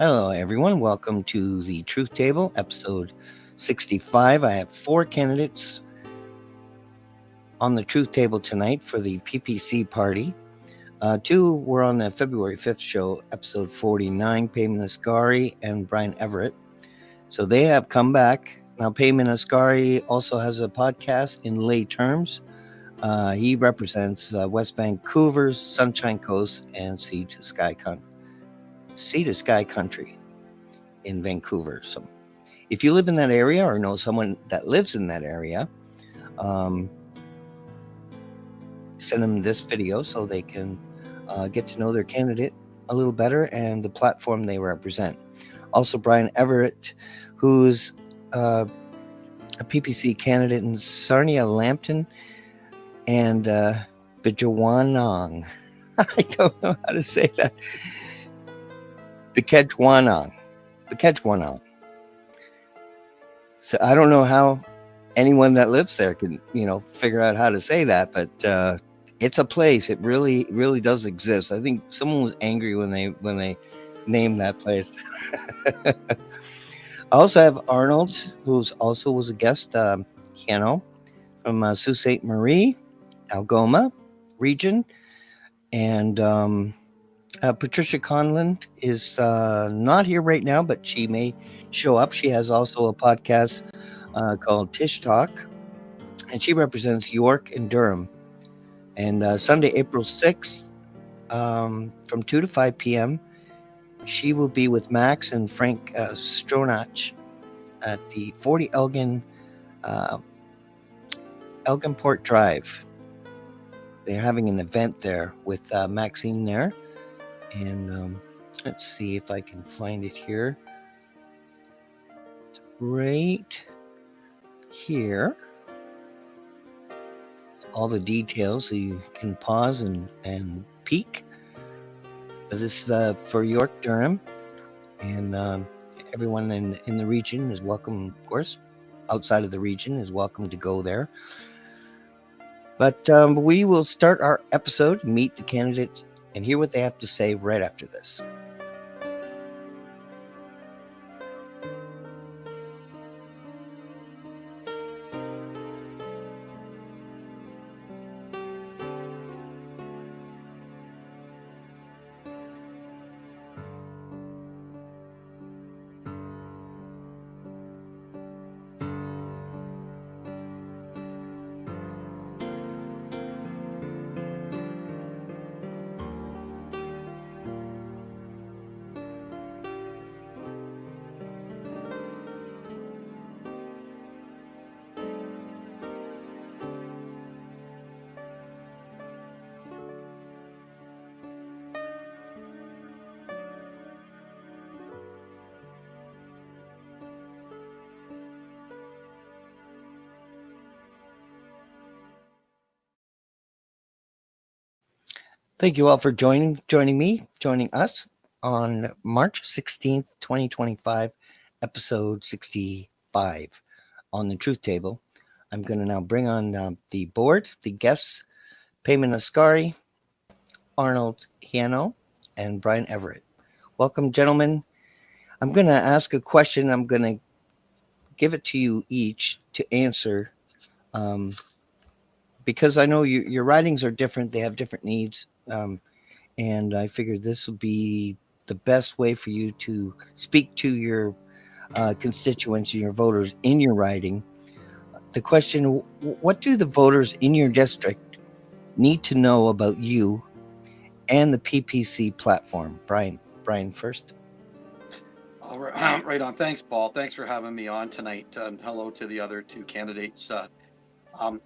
Hello, everyone. Welcome to the Truth Table, episode 65. I have four candidates on the Truth Table tonight for the PPC party. Two were on the February 5th show, episode 49, Payman Asghari and Brian Everett. So they have come back. Now, Payman Asghari also has a podcast in lay terms. He represents West Vancouver's Sunshine Coast and Sea to Sky Country in Vancouver. So if you live in that area or know someone that lives in that area, send them this video so they can get to know their candidate a little better and the platform they represent. Also, Brian Everaert, who's a PPC candidate in Sarnia Lambton and Bijawanong. I don't know how to say that. Bikejwanong. So I don't know how anyone that lives there can, figure out how to say that, but it's a place. It really, really does exist. I think someone was angry when they named that place. I also have Arnold, who's also was a guest, Heino, from Sault Ste. Marie, Algoma region, and Patricia Conlin is not here right now, but she may show up. She has also a podcast called Tish Talk, and she represents York and Durham. And Sunday, April 6th, from 2 to 5 p.m., she will be with Max and Frank Stronach at the 40 Elginport Drive. They're having an event there with Maxine there. And let's see if I can find it here. It's right here. All the details, so you can pause and peek. But this is for York, Durham, and everyone in the region is welcome, of course. Outside of the region is welcome to go there. But we will start our episode, meet the candidates, and hear what they have to say right after this. Thank you all for joining us on March 16th, 2025, episode 65 on the Truth Table. I'm going to now bring on the board, the guests, Payman Asghari, Arnold Heino, and Brian Everett. Welcome, gentlemen. I'm going to ask a question. I'm going to give it to you each to answer because I know your writings are different. They have different needs. And I figured this would be the best way for you to speak to your constituents and your voters in your riding. The question: what do the voters in your district need to know about you and the PPC platform? Brian first. All right, right on. Thanks, Paul. Thanks for having me on tonight. Hello to the other two candidates.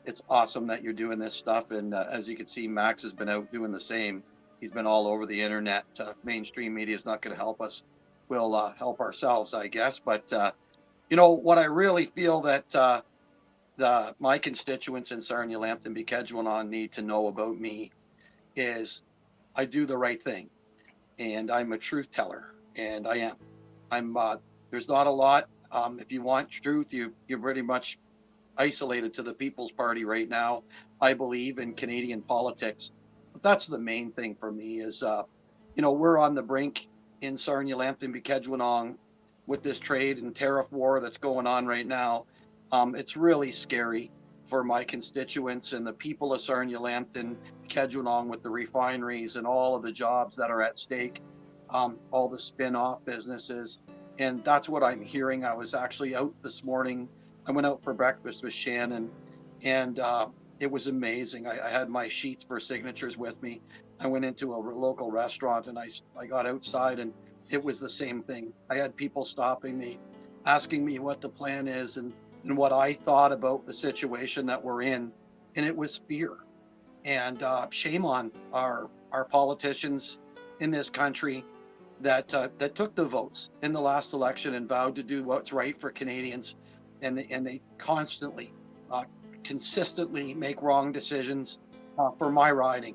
It's awesome that you're doing this stuff. And as you can see, Max has been out doing the same. He's been all over the internet. Mainstream media is not going to help us. We'll help ourselves, I guess. But, what I really feel that my constituents in Sarnia, Lambton, Bikejwanong need to know about me is I do the right thing. And I'm a truth teller. And I am. There's not a lot. If you want truth, you're pretty much isolated to the People's Party right now. I believe in Canadian politics, but that's the main thing for me is, we're on the brink. in Sarnia-Lambton, Bikejwanong, with this trade and tariff war that's going on right now. It's really scary for my constituents and the people of Sarnia-Lambton, Bikejwanong, with the refineries and all of the jobs that are at stake, all the spin-off businesses. And that's what I'm hearing. I was actually out this morning. I went out for breakfast with Shannon, and it was amazing. I had my sheets for signatures with me. I went into a local restaurant, and I got outside, and it was the same thing. I had people stopping me, asking me what the plan is, and what I thought about the situation that we're in. And it was fear. And shame on our politicians in this country that took the votes in the last election and vowed to do what's right for Canadians, and they constantly, uh, consistently make wrong decisions for my riding.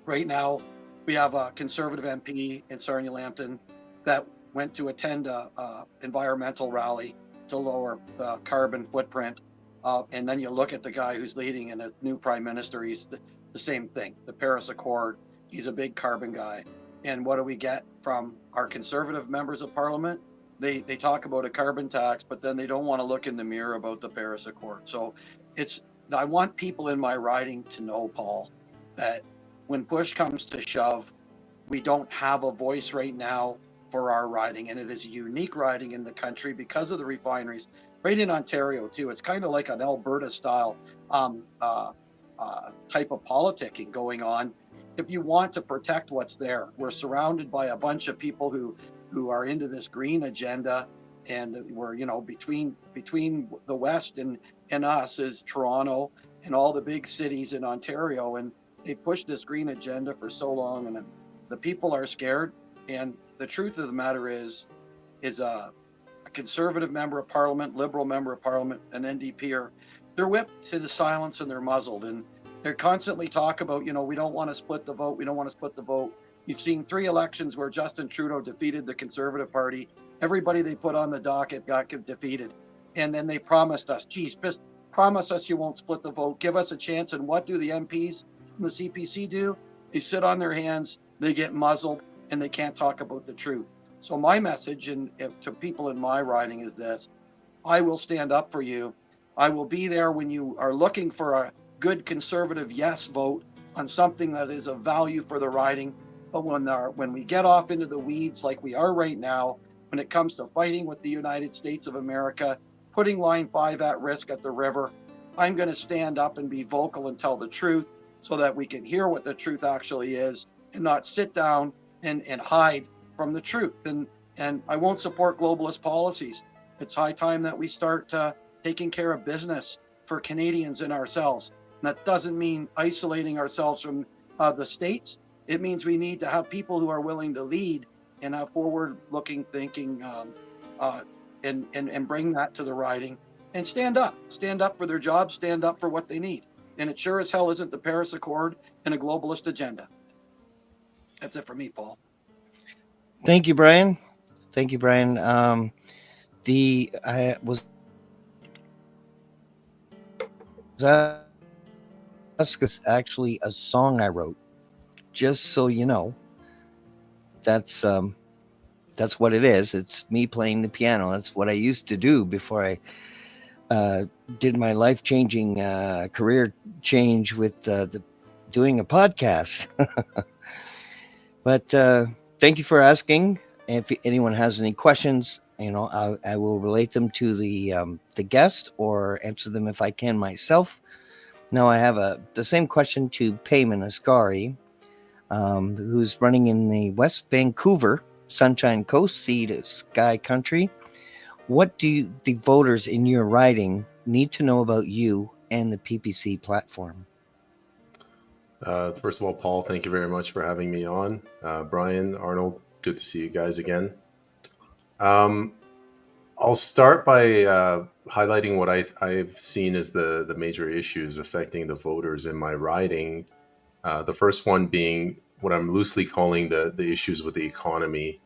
Right now, we have a Conservative MP in Sarnia-Lambton that went to attend a environmental rally to lower the carbon footprint. And then you look at the guy who's leading and a new prime minister, he's the same thing, the Paris Accord. He's a big carbon guy. And what do we get from our Conservative members of Parliament? They talk about a carbon tax, but then they don't want to look in the mirror about the Paris Accord. So it's, I want people in my riding to know, Paul, that when push comes to shove, we don't have a voice right now for our riding, and it is a unique riding in the country because of the refineries. Right in Ontario too, it's kind of like an Alberta style type of politicking going on. If you want to protect what's there, we're surrounded by a bunch of people who are into this green agenda, and we're, between the West and us is Toronto and all the big cities in Ontario, and they pushed this green agenda for so long, and the people are scared. And the truth of the matter is a Conservative member of Parliament, Liberal member of Parliament, an NDPer, they're whipped to the silence and they're muzzled, and they constantly talk about, we don't want to split the vote, we don't want to split the vote. You've seen 3 elections where Justin Trudeau defeated the Conservative Party. Everybody they put on the docket got defeated, and then they promised us, geez, just promise us you won't split the vote, give us a chance. And what do the MPs from the CPC do? They sit on their hands, they get muzzled, and they can't talk about the truth. So my message to people in my riding is this: I will stand up for you. I will be there when you are looking for a good Conservative yes vote on something that is of value for the riding. But when we get off into the weeds like we are right now, when it comes to fighting with the United States of America, putting Line 5 at risk at the river, I'm going to stand up and be vocal and tell the truth so that we can hear what the truth actually is and not sit down and hide from the truth. And I won't support globalist policies. It's high time that we start taking care of business for Canadians and ourselves. And that doesn't mean isolating ourselves from the states. It means we need to have people who are willing to lead and have forward-looking thinking, and bring that to the riding and stand up for their jobs, stand up for what they need. And it sure as hell isn't the Paris Accord and a globalist agenda. That's it for me, Paul. Thank you, Brian. Thank you, Brian. I was asked is actually a song I wrote. Just so you know, that's what it is. It's me playing the piano. That's what I used to do before I did my life-changing career change with doing a podcast. But thank you for asking. If anyone has any questions, I will relate them to the guest or answer them if I can myself. Now I have the same question to Payman Ascari, who's running in the West Vancouver Sunshine Coast, sea to sky country. What do the voters in your riding need to know about you and the PPC platform? First of all, Paul, thank you very much for having me on. Brian, Arnold, good to see you guys again. I'll start by highlighting what I've seen as the major issues affecting the voters in my riding. The first one being what I'm loosely calling the issues with the economy.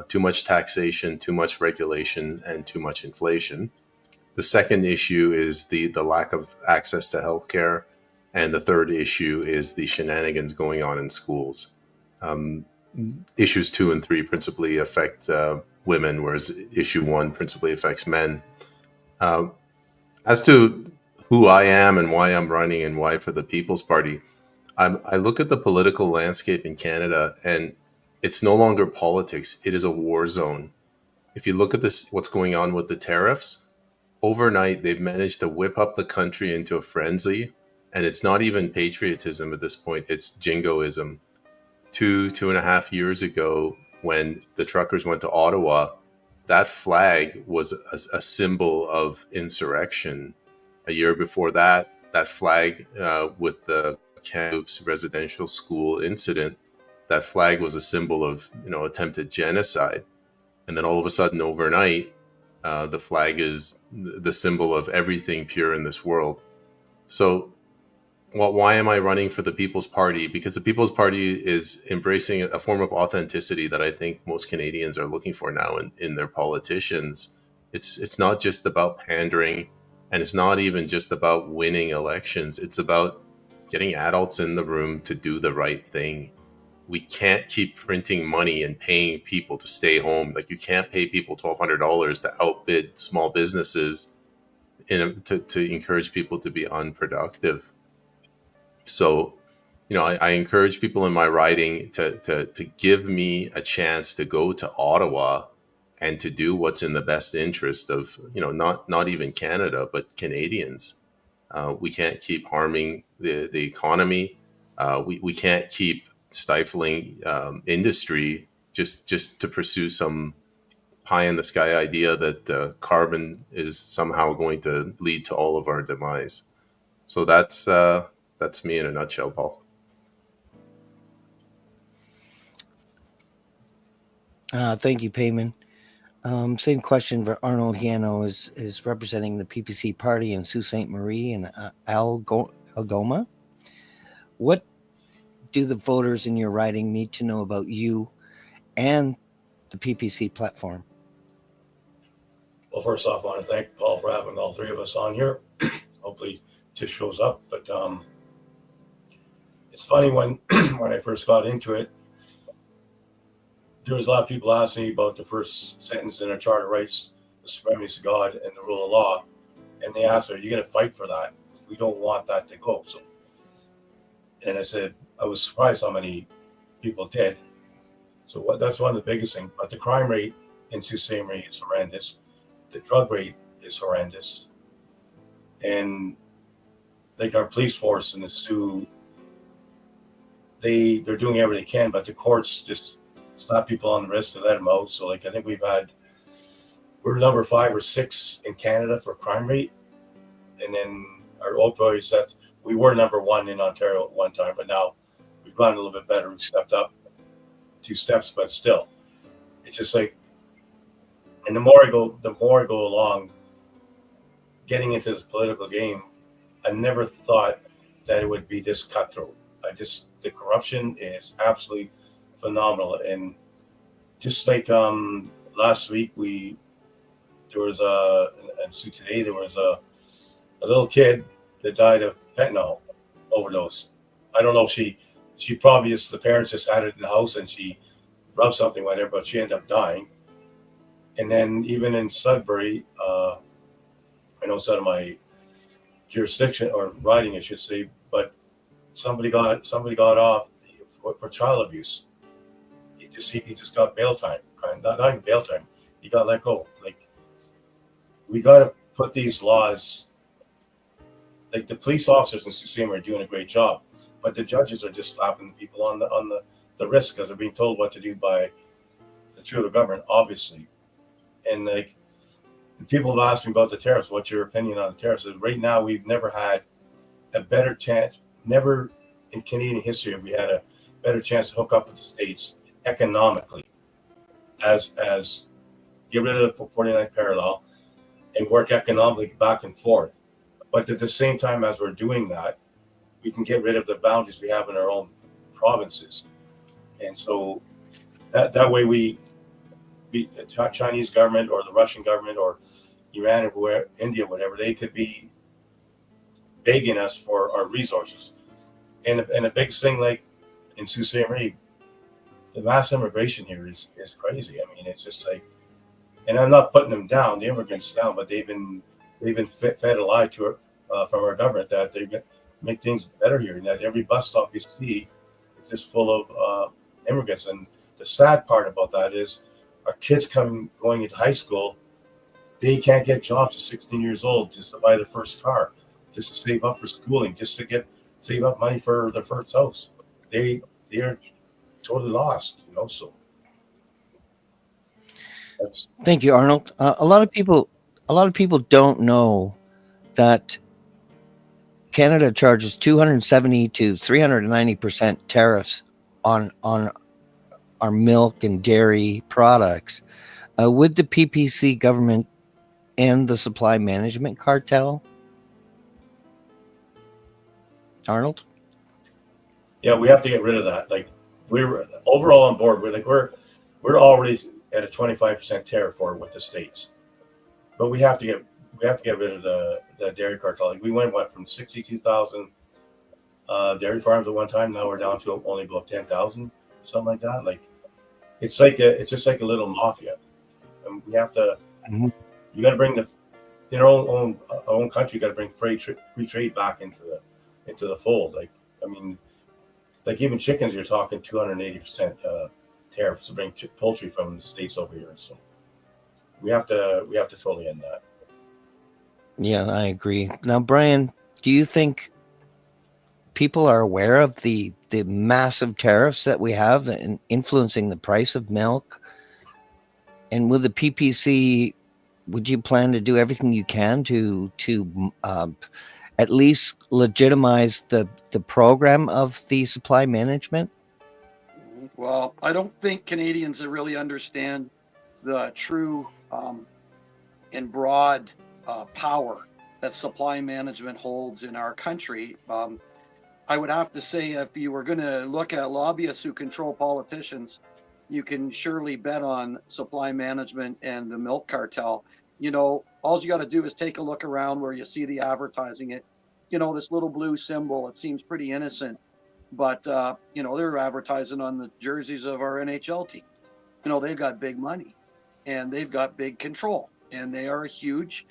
Too much taxation, too much regulation, and too much inflation. The second issue is the lack of access to healthcare. And the third issue is the shenanigans going on in schools. issues 2 and 3 principally affect women, whereas issue 1 principally affects men. As to who I am and why I'm running and why for the People's Party, I look at the political landscape in Canada, and it's no longer politics. It is a war zone. If you look at this, what's going on with the tariffs, overnight they've managed to whip up the country into a frenzy, and it's not even patriotism at this point. It's jingoism. 2.5 years ago, when the truckers went to Ottawa, that flag was a symbol of insurrection. A year before that, that flag with the Kamloops residential school incident, that flag was a symbol of attempted genocide. And then all of a sudden, overnight, the flag is the symbol of everything pure in this world. So, why am I running for the People's Party? Because the People's Party is embracing a form of authenticity that I think most Canadians are looking for now in their politicians. It's not just about pandering, and it's not even just about winning elections. It's about getting adults in the room to do the right thing. We can't keep printing money and paying people to stay home. Like, you can't pay people $1,200 to outbid small businesses to encourage people to be unproductive. So, I encourage people in my riding to give me a chance to go to Ottawa and to do what's in the best interest of, not even Canada, but Canadians. We can't keep harming the economy. We can't keep stifling industry just to pursue some pie in the sky idea that carbon is somehow going to lead to all of our demise. So that's me in a nutshell, Paul. Thank you, Payman. Same question for Arnold Heino is representing the PPC party in Sault Ste. Marie and Algoma. What do the voters in your riding need to know about you and the PPC platform? Well, first off, I want to thank Paul for having all three of us on here. Hopefully just shows up, but it's funny when I first got into it, there was a lot of people asking me about the first sentence in our Charter of Rights, the supremacy of God and the rule of law, and they asked, "Are you going to fight for that? We don't want that to go." So, and I said, I was surprised how many people did. So that's one of the biggest things. But the crime rate in Sault Ste. Marie is horrendous. The drug rate is horrendous, and like our police force in the Sioux, they're doing everything they can, but the courts just slap people on the wrist to let them out. So like I think we're number 5 or 6 in Canada for crime rate, and then our opioids, we were number 1 in Ontario at one time, but now we've gone a little bit better. We've stepped up 2 steps, but still, it's just like, and the more I go along, getting into this political game, I never thought that it would be this cutthroat. The corruption is absolutely phenomenal. And just like last week, there was a little kid that died of fentanyl overdose. I don't know if she probably just, the parents just had it in the house and she rubbed something with her, but she ended up dying. And then even in Sudbury, I know it's out of my jurisdiction or riding, I should say, but somebody got off for child abuse. He just got bail time, not even bail time. He got let go. Like, we got to put these laws. Like, the police officers in Sault Ste. Marie are doing a great job, but the judges are just slapping people on the wrist because they're being told what to do by the Trudeau government, obviously. And like, people have asked me about the tariffs. What's your opinion on the tariffs? Right now, we've never had a better chance. Never in Canadian history have we had a better chance to hook up with the states economically, as get rid of the 49th parallel and work economically back and forth. But at the same time as we're doing that, we can get rid of the boundaries we have in our own provinces. And so that way the Chinese government or the Russian government or Iran or whoever, India, whatever, they could be begging us for our resources. And the biggest thing, like in Sault Ste. Marie, the mass immigration here is crazy. I mean, it's just like, and I'm not putting them down, the immigrants down, but they've been fed a lie to from our government that they make things better here, and that every bus stop you see is just full of immigrants. And the sad part about that is our kids going into high school, they can't get jobs at 16 years old just to buy their first car, just to save up for schooling, just to save up money for their first house. They're totally lost, so that's Thank you, Arnold. A lot of people don't know that Canada charges 270 to 390% tariffs on our milk and dairy products. Would the PPC government end the supply management cartel? Arnold? yeah, we have to get rid of that. Like, we're overall on board. We're already at a 25% tariff for with the states, but we have to get rid of the dairy cartel. Like, we went from 62,000 dairy farms at one time. Now we're down to only about 10,000, something like that. Like, it's just like a little mafia, and we have to. Mhm. You got to bring in our own country. You got to bring free trade back into the fold. Like, I mean, like, even chickens, you're talking 280% tariffs to bring poultry from the states over here. So we have to totally end that. Yeah, I agree. Now, Brian, do you think people are aware of the massive tariffs that we have and influencing the price of milk? And with the PPC, would you plan to do everything you can to at least legitimize the program of the supply management? Well, I don't think Canadians really understand the true and broad power that supply management holds in our country. I would have to say, if you were going to look at lobbyists who control politicians, you can surely bet on supply management and the milk cartel. All you got to do is take a look around where you see the advertising. This little blue symbol, it seems pretty innocent, but they're advertising on the jerseys of our NHL team. They've got big money and they've got big control, and they are a huge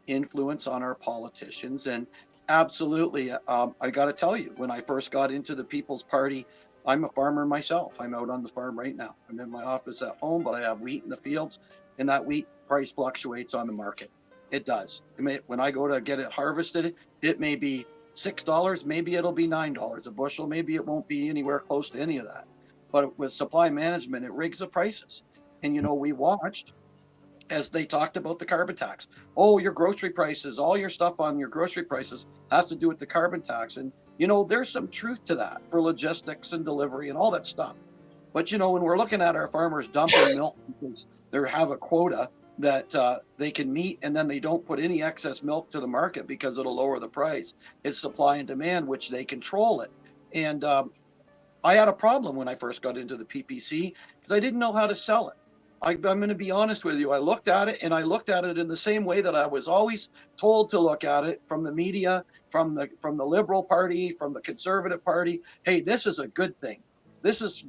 influence on our politicians. And absolutely, I got to tell you, when I first got into the People's Party, I'm a farmer myself. I'm out on the farm right now. I'm in my office at home, but I have wheat in the fields, and that wheat price fluctuates on the market. It does. When I go to get it harvested, it may be $6, maybe it'll be $9 a bushel, maybe it won't be anywhere close to any of that. But with supply management, it rigs the prices. And we watched as they talked about the carbon tax. Oh, your grocery prices, all your stuff on your grocery prices has to do with the carbon tax. And there's some truth to that for logistics and delivery and all that stuff. But when we're looking at our farmers dumping milk because they have a quota that they can meet, and then they don't put any excess milk to the market because it'll lower the price. It's supply and demand, which they control it. And I had a problem when I first got into the PPC because I didn't know how to sell it. I'm going to be honest with you. I looked at it, and I looked at it in the same way that I was always told to look at it from the media, from the Liberal Party, from the Conservative Party. Hey, this is a good thing. This is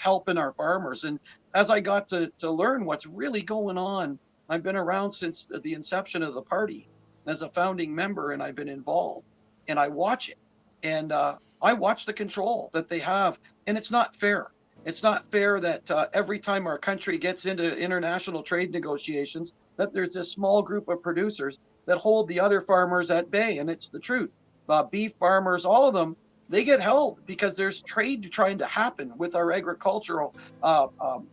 helping our farmers. And as I got to learn what's really going on, I've been around since the inception of the party as a founding member, and I've been involved, and I watch it, and I watch the control that they have, and it's not fair. It's not fair that every time our country gets into international trade negotiations, that there's this small group of producers that hold the other farmers at bay, and it's the truth. Beef farmers, all of them, they get held because there's trade trying to happen with our agricultural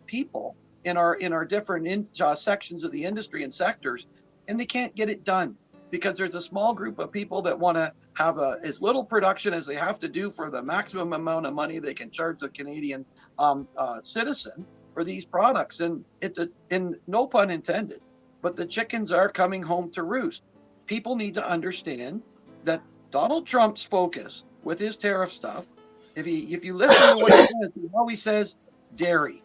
people in our different sections of the industry and sectors, and they can't get it done because there's a small group of people that want to have as little production as they have to do for the maximum amount of money they can charge the Canadian citizen for these products. And no pun intended, but the chickens are coming home to roost. People need to understand that Donald Trump's focus with his tariff stuff, if you listen to what he says, he always says dairy,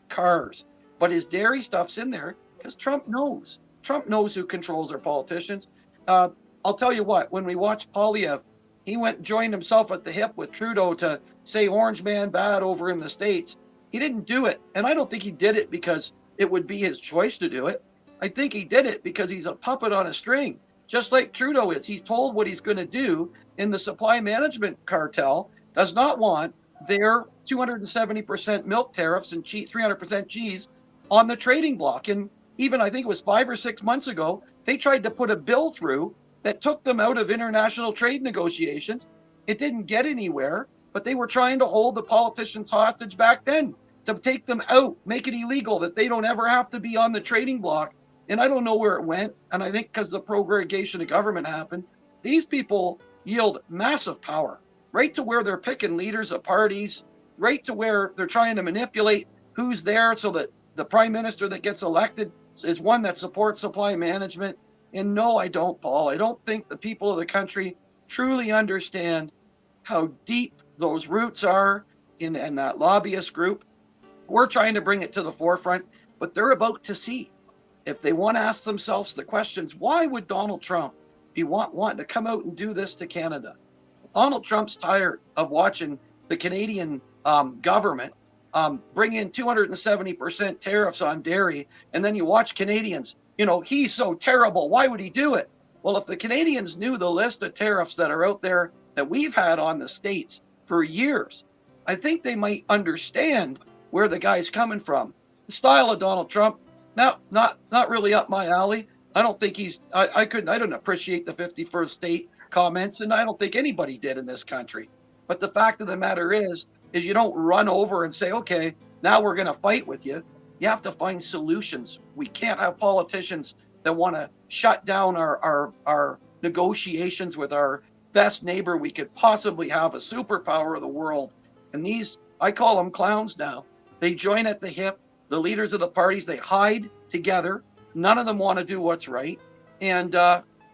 cars. But his dairy stuff's in there because Trump knows. Trump knows who controls our politicians. I'll tell you what, when we watched Polyev, he went and joined himself at the hip with Trudeau to say Orange Man bad over in the States. He didn't do it. And I don't think he did it because it would be his choice to do it. I think he did it because he's a puppet on a string, just like Trudeau is. He's told what he's going to do, and the supply management cartel does not want their 270% milk tariffs and 300% cheese on the trading block. And even I think it was 5 or 6 months ago, they tried to put a bill through that took them out of international trade negotiations. It didn't get anywhere, but they were trying to hold the politicians hostage back then to take them out, make it illegal that they don't ever have to be on the trading block. And I don't know where it went. And I think because the prorogation of government happened, these people yield massive power right to where they're picking leaders of parties, right to where they're trying to manipulate who's there so that the prime minister that gets elected is one that supports supply management. And no, I don't, Paul. I don't think the people of the country truly understand how deep those roots are in that lobbyist group. We're trying to bring it to the forefront, but they're about to see. If they want to ask themselves the questions, why would Donald Trump be wanting to come out and do this to Canada? Donald Trump's tired of watching the Canadian government bring in 270% tariffs on dairy, and then you watch Canadians, he's so terrible. Why would he do it? Well, if the Canadians knew the list of tariffs that are out there that we've had on the states for years, I think they might understand where the guy's coming from. The style of Donald Trump, not really up my alley. I don't think I don't appreciate the 51st state comments, and I don't think anybody did in this country. But the fact of the matter is you don't run over and say, okay, now we're going to fight with you. You have to find solutions. We can't have politicians that want to shut down our negotiations with our best neighbor we could possibly have, a superpower of the world. And these, I call them clowns now. They join at the hip. The leaders of the parties, they hide together. None of them want to do what's right. And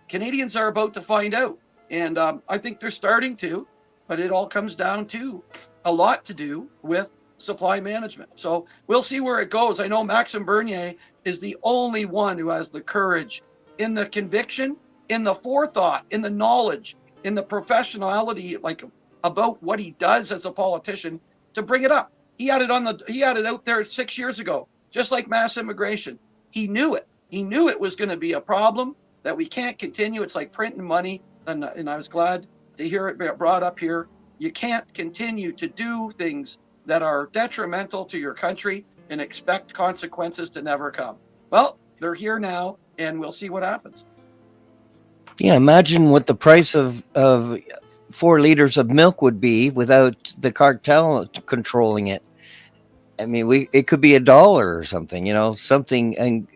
Canadians are about to find out. And I think they're starting to, but it all comes down to a lot to do with supply management. So we'll see where it goes. I know Maxime Bernier is the only one who has the courage, in the conviction, in the forethought, in the knowledge, in the professionality, like about what he does as a politician, to bring it up. He had it out there 6 years ago, just like mass immigration. He knew it. He knew it was going to be a problem, that we can't continue. It's like printing money. And I was glad to hear it brought up here. You can't continue to do things that are detrimental to your country and expect consequences to never come. Well, they're here now, and we'll see what happens. Yeah, imagine what the price of 4 liters of milk would be without the cartel controlling it. I mean, it could be $1 or something, something, and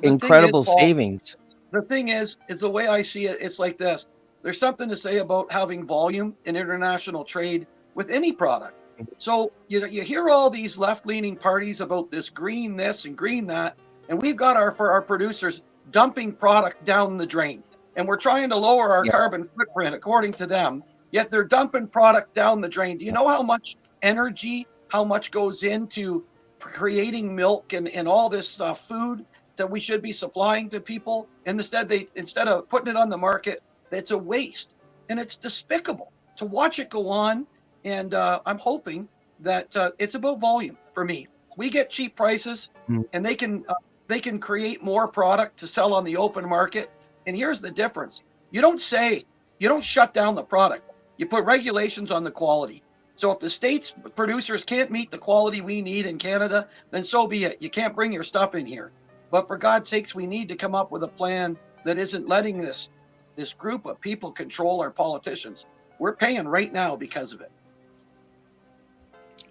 incredible savings. The thing is the way I see it, it's like this. There's something to say about having volume in international trade with any product. So you hear all these left-leaning parties about this green this and green that, and we've got for our producers dumping product down the drain. And we're trying to lower our carbon footprint according to them, yet they're dumping product down the drain. Do you know how much energy, how much goes into creating milk and all this food that we should be supplying to people? And instead of putting it on the market, it's a waste. And it's despicable to watch it go on. And I'm hoping that it's about volume for me. We get cheap prices, and they can create more product to sell on the open market. And here's the difference. You don't shut down the product. You put regulations on the quality. So if the state's producers can't meet the quality we need in Canada, then so be it. You can't bring your stuff in here. But for God's sakes, we need to come up with a plan that isn't letting this group of people control our politicians. We're paying right now because of it.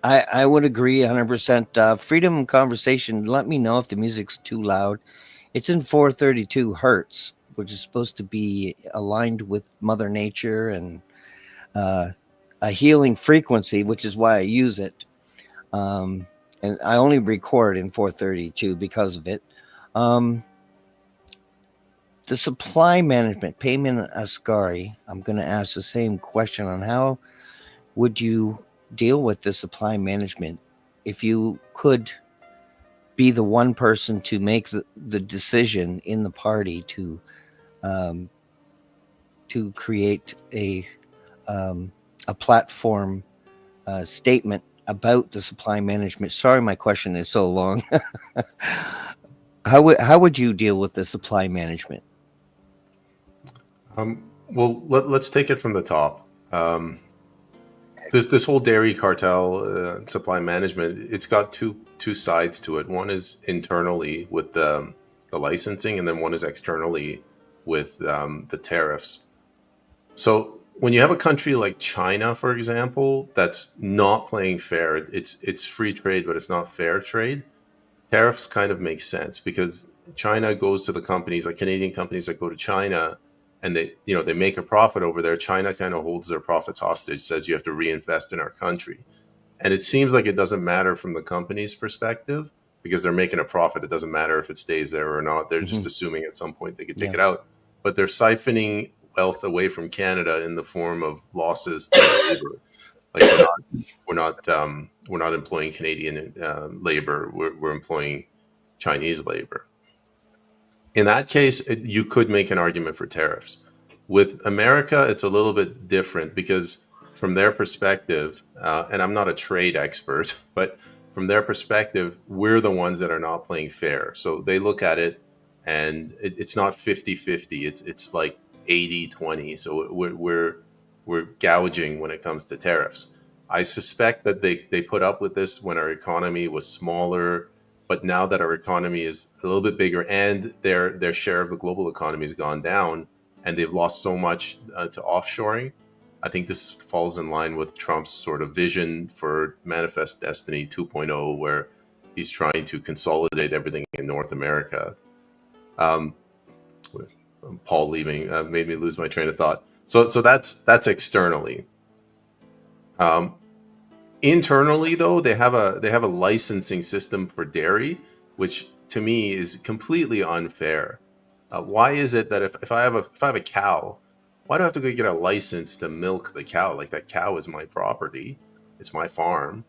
I would agree 100%. Freedom Conversation, let me know if the music's too loud. It's in 432 hertz, which is supposed to be aligned with Mother Nature and a healing frequency, which is why I use it. And I only record in 432 because of it. The supply management, Payman Ascari, I'm going to ask the same question on how would you deal with the supply management if you could be the one person to make the decision in the party to create a a platform statement about the supply management. Sorry, my question is so long. How would you deal with the supply management? Well, let's take it from the top. This whole dairy cartel supply management, it's got two sides to it. One is internally with the licensing, and then one is externally with the tariffs. So when you have a country like China, for example, that's not playing fair, it's free trade, but it's not fair trade. Tariffs kind of make sense because China goes to the companies, like Canadian companies that go to China, and they make a profit over there. China kind of holds their profits hostage, says you have to reinvest in our country. And it seems like it doesn't matter from the company's perspective because they're making a profit. It doesn't matter if it stays there or not. They're just assuming at some point they could take it out. But they're siphoning wealth away from Canada in the form of losses to labor. Like we're not employing Canadian labor. We're employing Chinese labor. In that case, you could make an argument for tariffs. With America, it's a little bit different because from their perspective, and I'm not a trade expert, but from their perspective, we're the ones that are not playing fair. So they look at it and it's not 50-50. It's like 80-20. So we're gouging when it comes to tariffs. I suspect that they put up with this when our economy was smaller, but now that our economy is a little bit bigger and their share of the global economy has gone down and they've lost so much to offshoring, I think this falls in line with Trump's sort of vision for Manifest Destiny 2.0, where he's trying to consolidate everything in North America. Paul leaving made me lose my train of thought. So that's externally. Internally, though, they have a licensing system for dairy, which to me is completely unfair. Why is it that if I have a cow, why do I have to go get a license to milk the cow? Like, that cow is my property, it's my farm,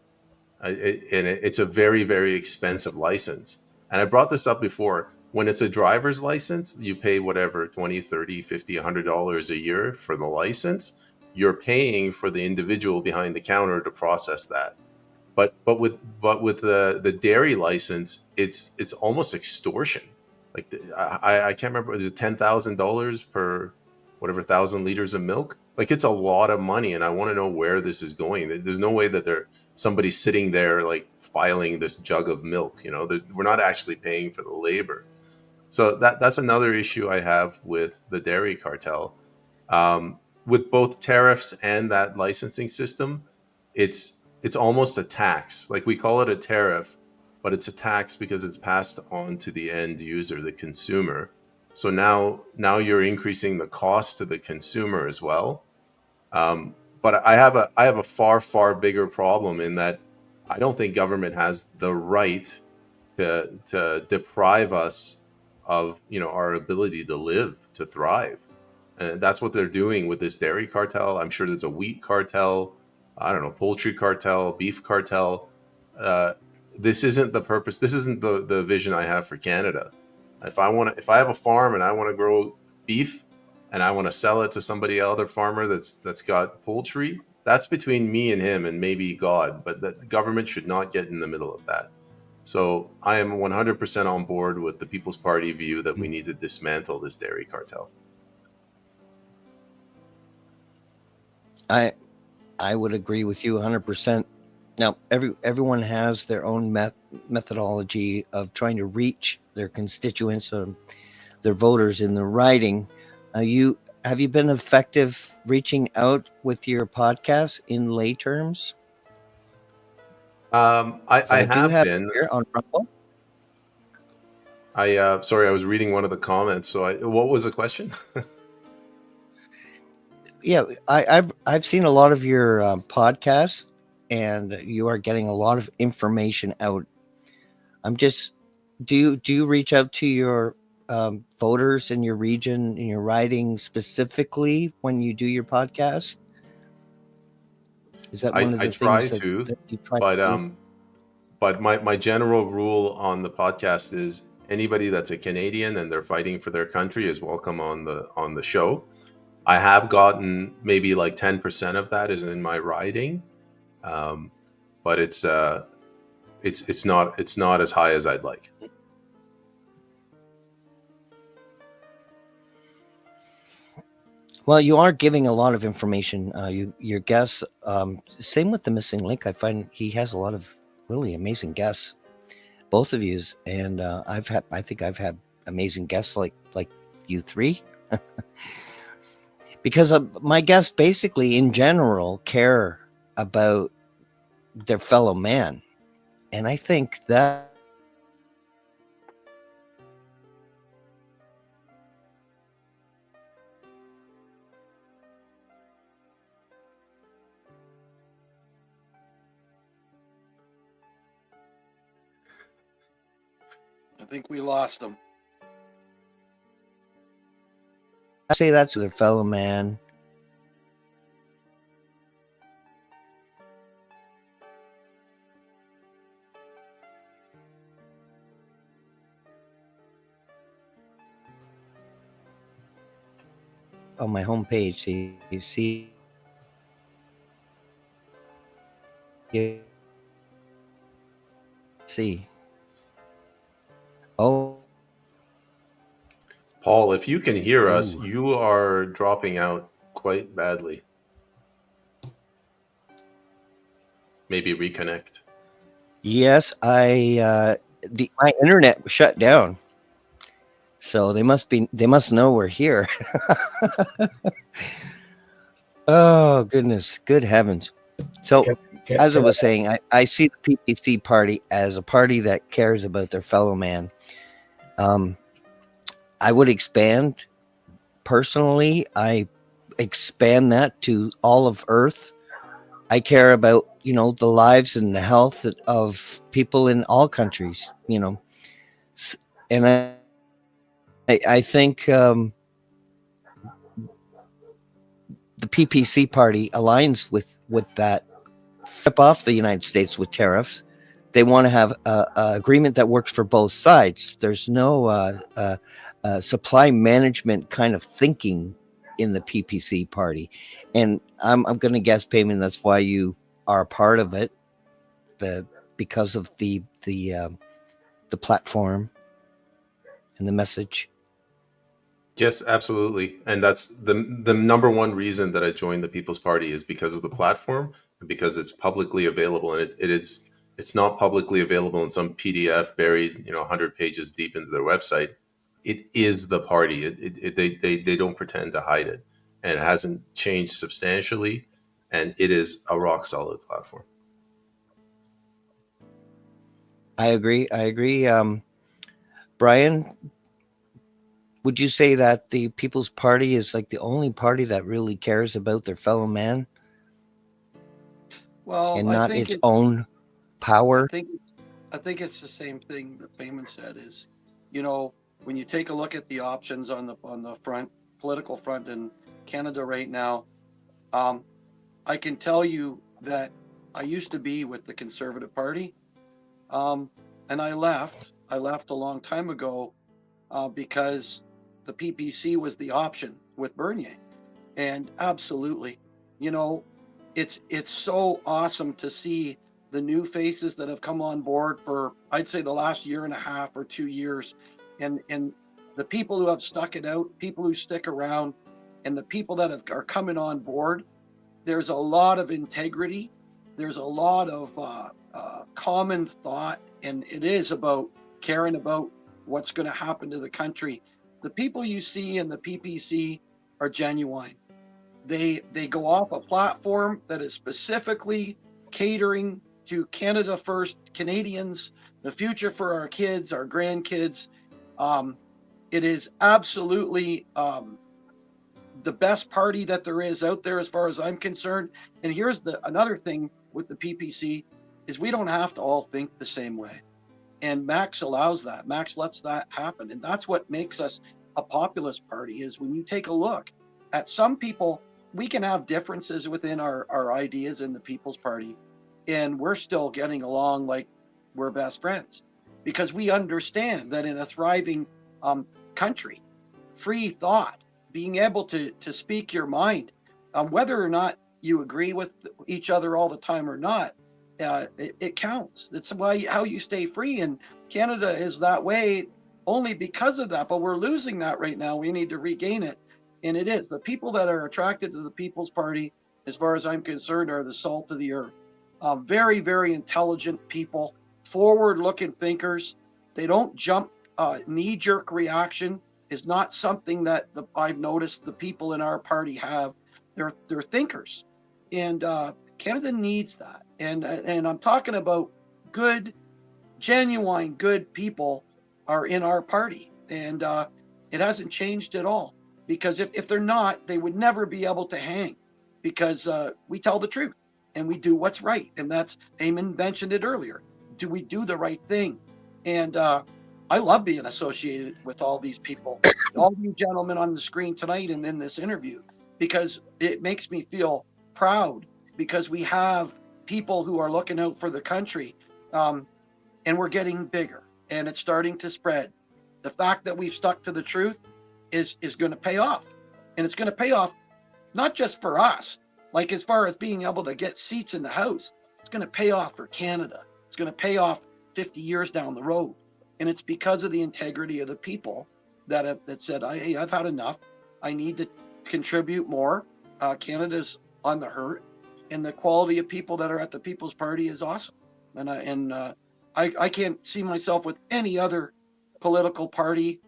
and it's a very, very expensive license. And I brought this up before. When it's a driver's license, you pay whatever, $20, $30, $50, $100 a year for the license. You're paying for the individual behind the counter to process that. But with the dairy license, it's almost extortion. Like, I can't remember, is it $10,000 per whatever 1,000 liters of milk? Like, it's a lot of money, and I want to know where this is going. There's no way that somebody's sitting there like filing this jug of milk. We're not actually paying for the labor. So that's another issue I have with the dairy cartel. With both tariffs and that licensing system, it's almost a tax. Like, we call it a tariff, but it's a tax because it's passed on to the end user, the consumer. So now you're increasing the cost to the consumer as well. But I have a far bigger problem in that I don't think government has the right to deprive us of our ability to live, to thrive. And that's what they're doing with this dairy cartel. I'm sure there's a wheat cartel, I don't know, poultry cartel, beef cartel. This isn't the purpose. This isn't the vision I have for Canada. If I have a farm and I want to grow beef and I want to sell it to somebody, other farmer that's got poultry, that's between me and him and maybe God. But the government should not get in the middle of that. So I am 100% on board with the People's Party view that we need to dismantle this dairy cartel. I would agree with you 100%. Now, everyone has their own methodology of trying to reach their constituents, their voters in the riding. Have you been effective reaching out with your podcast in lay terms? I have been. Here on Rumble. Sorry, I was reading one of the comments. So what was the question? Yeah, I've seen a lot of your podcasts, and you are getting a lot of information out. Do you reach out to your voters in your region, in your riding specifically when you do your podcast? Is that one of the things that you try to do? But my general rule on the podcast is anybody that's a Canadian and they're fighting for their country is welcome on the show. I have gotten maybe like 10% of that is in my writing, but it's not as high as I'd like. Well, you are giving a lot of information. Your guests, same with the missing link. I find he has a lot of really amazing guests, both of yous, and I think I've had amazing guests like you three, because my guests basically, in general, care about their fellow man, and I think that. I think we lost him. I say that's their fellow man. On my homepage, so you see, oh, Paul, if you can hear us, ooh. you are dropping out quite badly. Maybe reconnect. Yes, my internet was shut down, so they must know we're here. Oh goodness, good heavens! So, as I was saying, I see the PPC party as a party that cares about their fellow man. I would expand personally. I expand that to all of Earth. I care about, the lives and the health of people in all countries, and I think the PPC party aligns with that. Flip off the United States with tariffs. They want to have a agreement that works for both sides. There's no supply management kind of thinking in the PPC party, and I'm going to guess, Payman, that's why you are a part of it. Because of the platform and the message. Yes, absolutely. And that's the number one reason that I joined the People's Party is because of the platform and because it's publicly available. And it's not publicly available in some PDF buried, 100 pages deep into their website. It is the party. They don't pretend to hide it. And it hasn't changed substantially. And it is a rock solid platform. I agree. Brian, would you say that the People's Party is like the only party that really cares about their fellow man? Well, and I not think its own power? I think it's the same thing that Payman said is, when you take a look at the options on the political front in Canada right now, I can tell you that I used to be with the Conservative Party, and I left a long time ago because the PPC was the option with Bernier, and absolutely, it's so awesome to see the new faces that have come on board for, I'd say, the last year and a half or 2 years, and the people who have stuck it out, people who stick around, and the people that are coming on board. There's a lot of integrity. There's a lot of common thought, and it is about caring about what's going to happen to the country. The people you see in the PPC are genuine. They go off a platform that is specifically catering to Canada First Canadians, the future for our kids, our grandkids. It is absolutely the best party that there is out there as far as I'm concerned. And here's another thing with the PPC is we don't have to all think the same way. And Max allows that. Max lets that happen. And that's what makes us a populist party is when you take a look at some people, we can have differences within our ideas in the People's Party, and we're still getting along like we're best friends because we understand that in a thriving country, free thought, being able to speak your mind, whether or not you agree with each other all the time or not, it counts. That's why how you stay free. And Canada is that way only because of that. But we're losing that right now. We need to regain it. And it is the people that are attracted to the People's Party, as far as I'm concerned, are the salt of the earth. Very, very intelligent people, forward-looking thinkers. They don't jump. Knee-jerk reaction is not something that I've noticed the people in our party have. They're thinkers, and Canada needs that. And I'm talking about good, genuine, good people are in our party, and it hasn't changed at all. Because if they're not, they would never be able to hang, because we tell the truth and we do what's right, and that's Eamon mentioned it earlier. Do we do the right thing? And I love being associated with all these people, all you gentlemen on the screen tonight and in this interview, because it makes me feel proud, because we have people who are looking out for the country, and we're getting bigger and it's starting to spread. The fact that we've stuck to the truth is going to pay off, and it's going to pay off not just for us, like as far as being able to get seats in the House. It's going to pay off for Canada. It's going to pay off 50 years down the road. And it's because of the integrity of the people that said, hey, I've had enough. I need to contribute more. Canada's on the hurt, and the quality of people that are at the People's Party is awesome. And I can't see myself with any other political party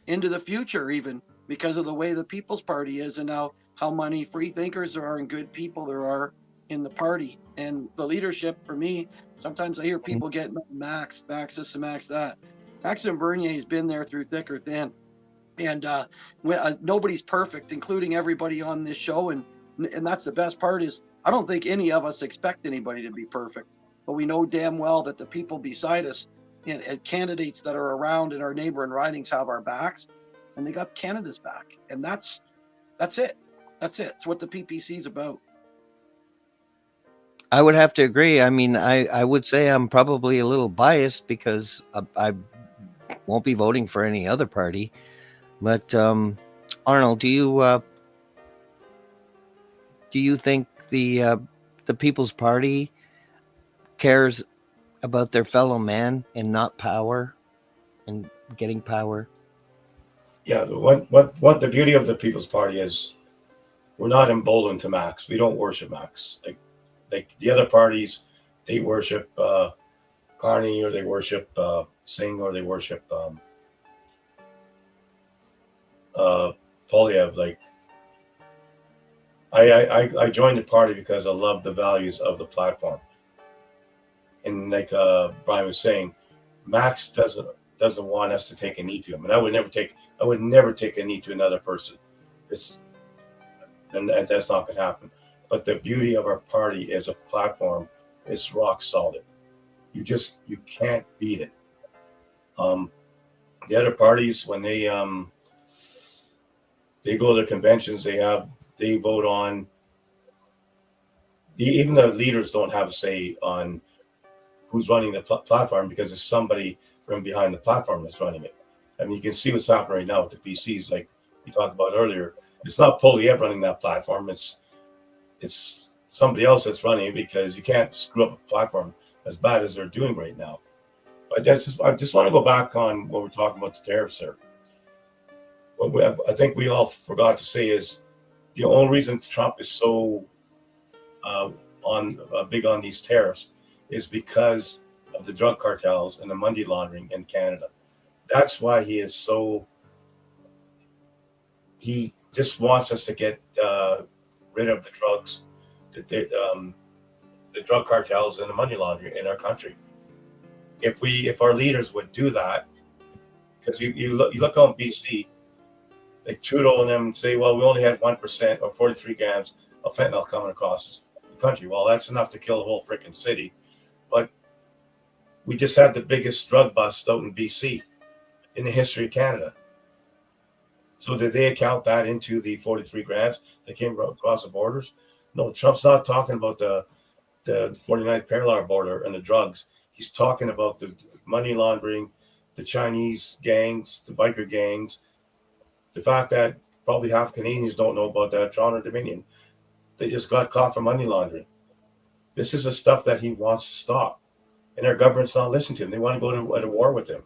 into the future, even because of the way the People's Party is, and how many free thinkers there are and good people there are in the party. And the leadership, for me, sometimes I hear people getting Max this and Max that. Maxime Bernier has been there through thick or thin. And nobody's perfect, including everybody on this show. And that's the best part, is I don't think any of us expect anybody to be perfect. But we know damn well that the people beside us and candidates that are around in our neighboring ridings have our backs, and they got Canada's back. And that's it. That's it. It's what the PPC is about. I would have to agree. I mean, I would say I'm probably a little biased because I won't be voting for any other party. But Arnold, do you think the People's Party cares about their fellow man and not power and getting power? Yeah, what the beauty of the People's Party is, we're not emboldened to Max. We don't worship Max. Like the other parties, they worship Carney, or they worship Singh, or they worship Polyev. Like I joined the party because I love the values of the platform. And like Brian was saying, Max doesn't want us to take a knee to him, and I would never take a knee to another person. And that's not going to happen. But the beauty of our party as a platform is rock solid. You can't beat it. The other parties, when they go to their conventions, they vote on. Even the leaders don't have a say on who's running the platform, because it's somebody from behind the platform that's running it. I mean, you can see what's happening right now with the PCs, like we talked about earlier. It's not Polyev running that platform. It's somebody else that's running it, because you can't screw up a platform as bad as they're doing right now. But I just want to go back on what we're talking about, the tariffs there. What I think we all forgot to say is the only reason Trump is so big on these tariffs is because of the drug cartels and the money laundering in Canada. That's why he is so. He just wants us to get rid of the drugs, the drug cartels and the money laundering in our country. If our leaders would do that, because you look on BC, like Trudeau and them say, well, we only had 1% or 43 grams of fentanyl coming across the country. Well, that's enough to kill the whole freaking city. But we just had the biggest drug bust out in BC in the history of Canada. So did they account that into the 43 grams that came across the borders? No, Trump's not talking about the 49th parallel border and the drugs. He's talking about the money laundering, the Chinese gangs, the biker gangs, the fact that probably half Canadians don't know about that Toronto Dominion. They just got caught for money laundering. This is the stuff that he wants to stop. And our government's not listening to him. They want to go to war with him.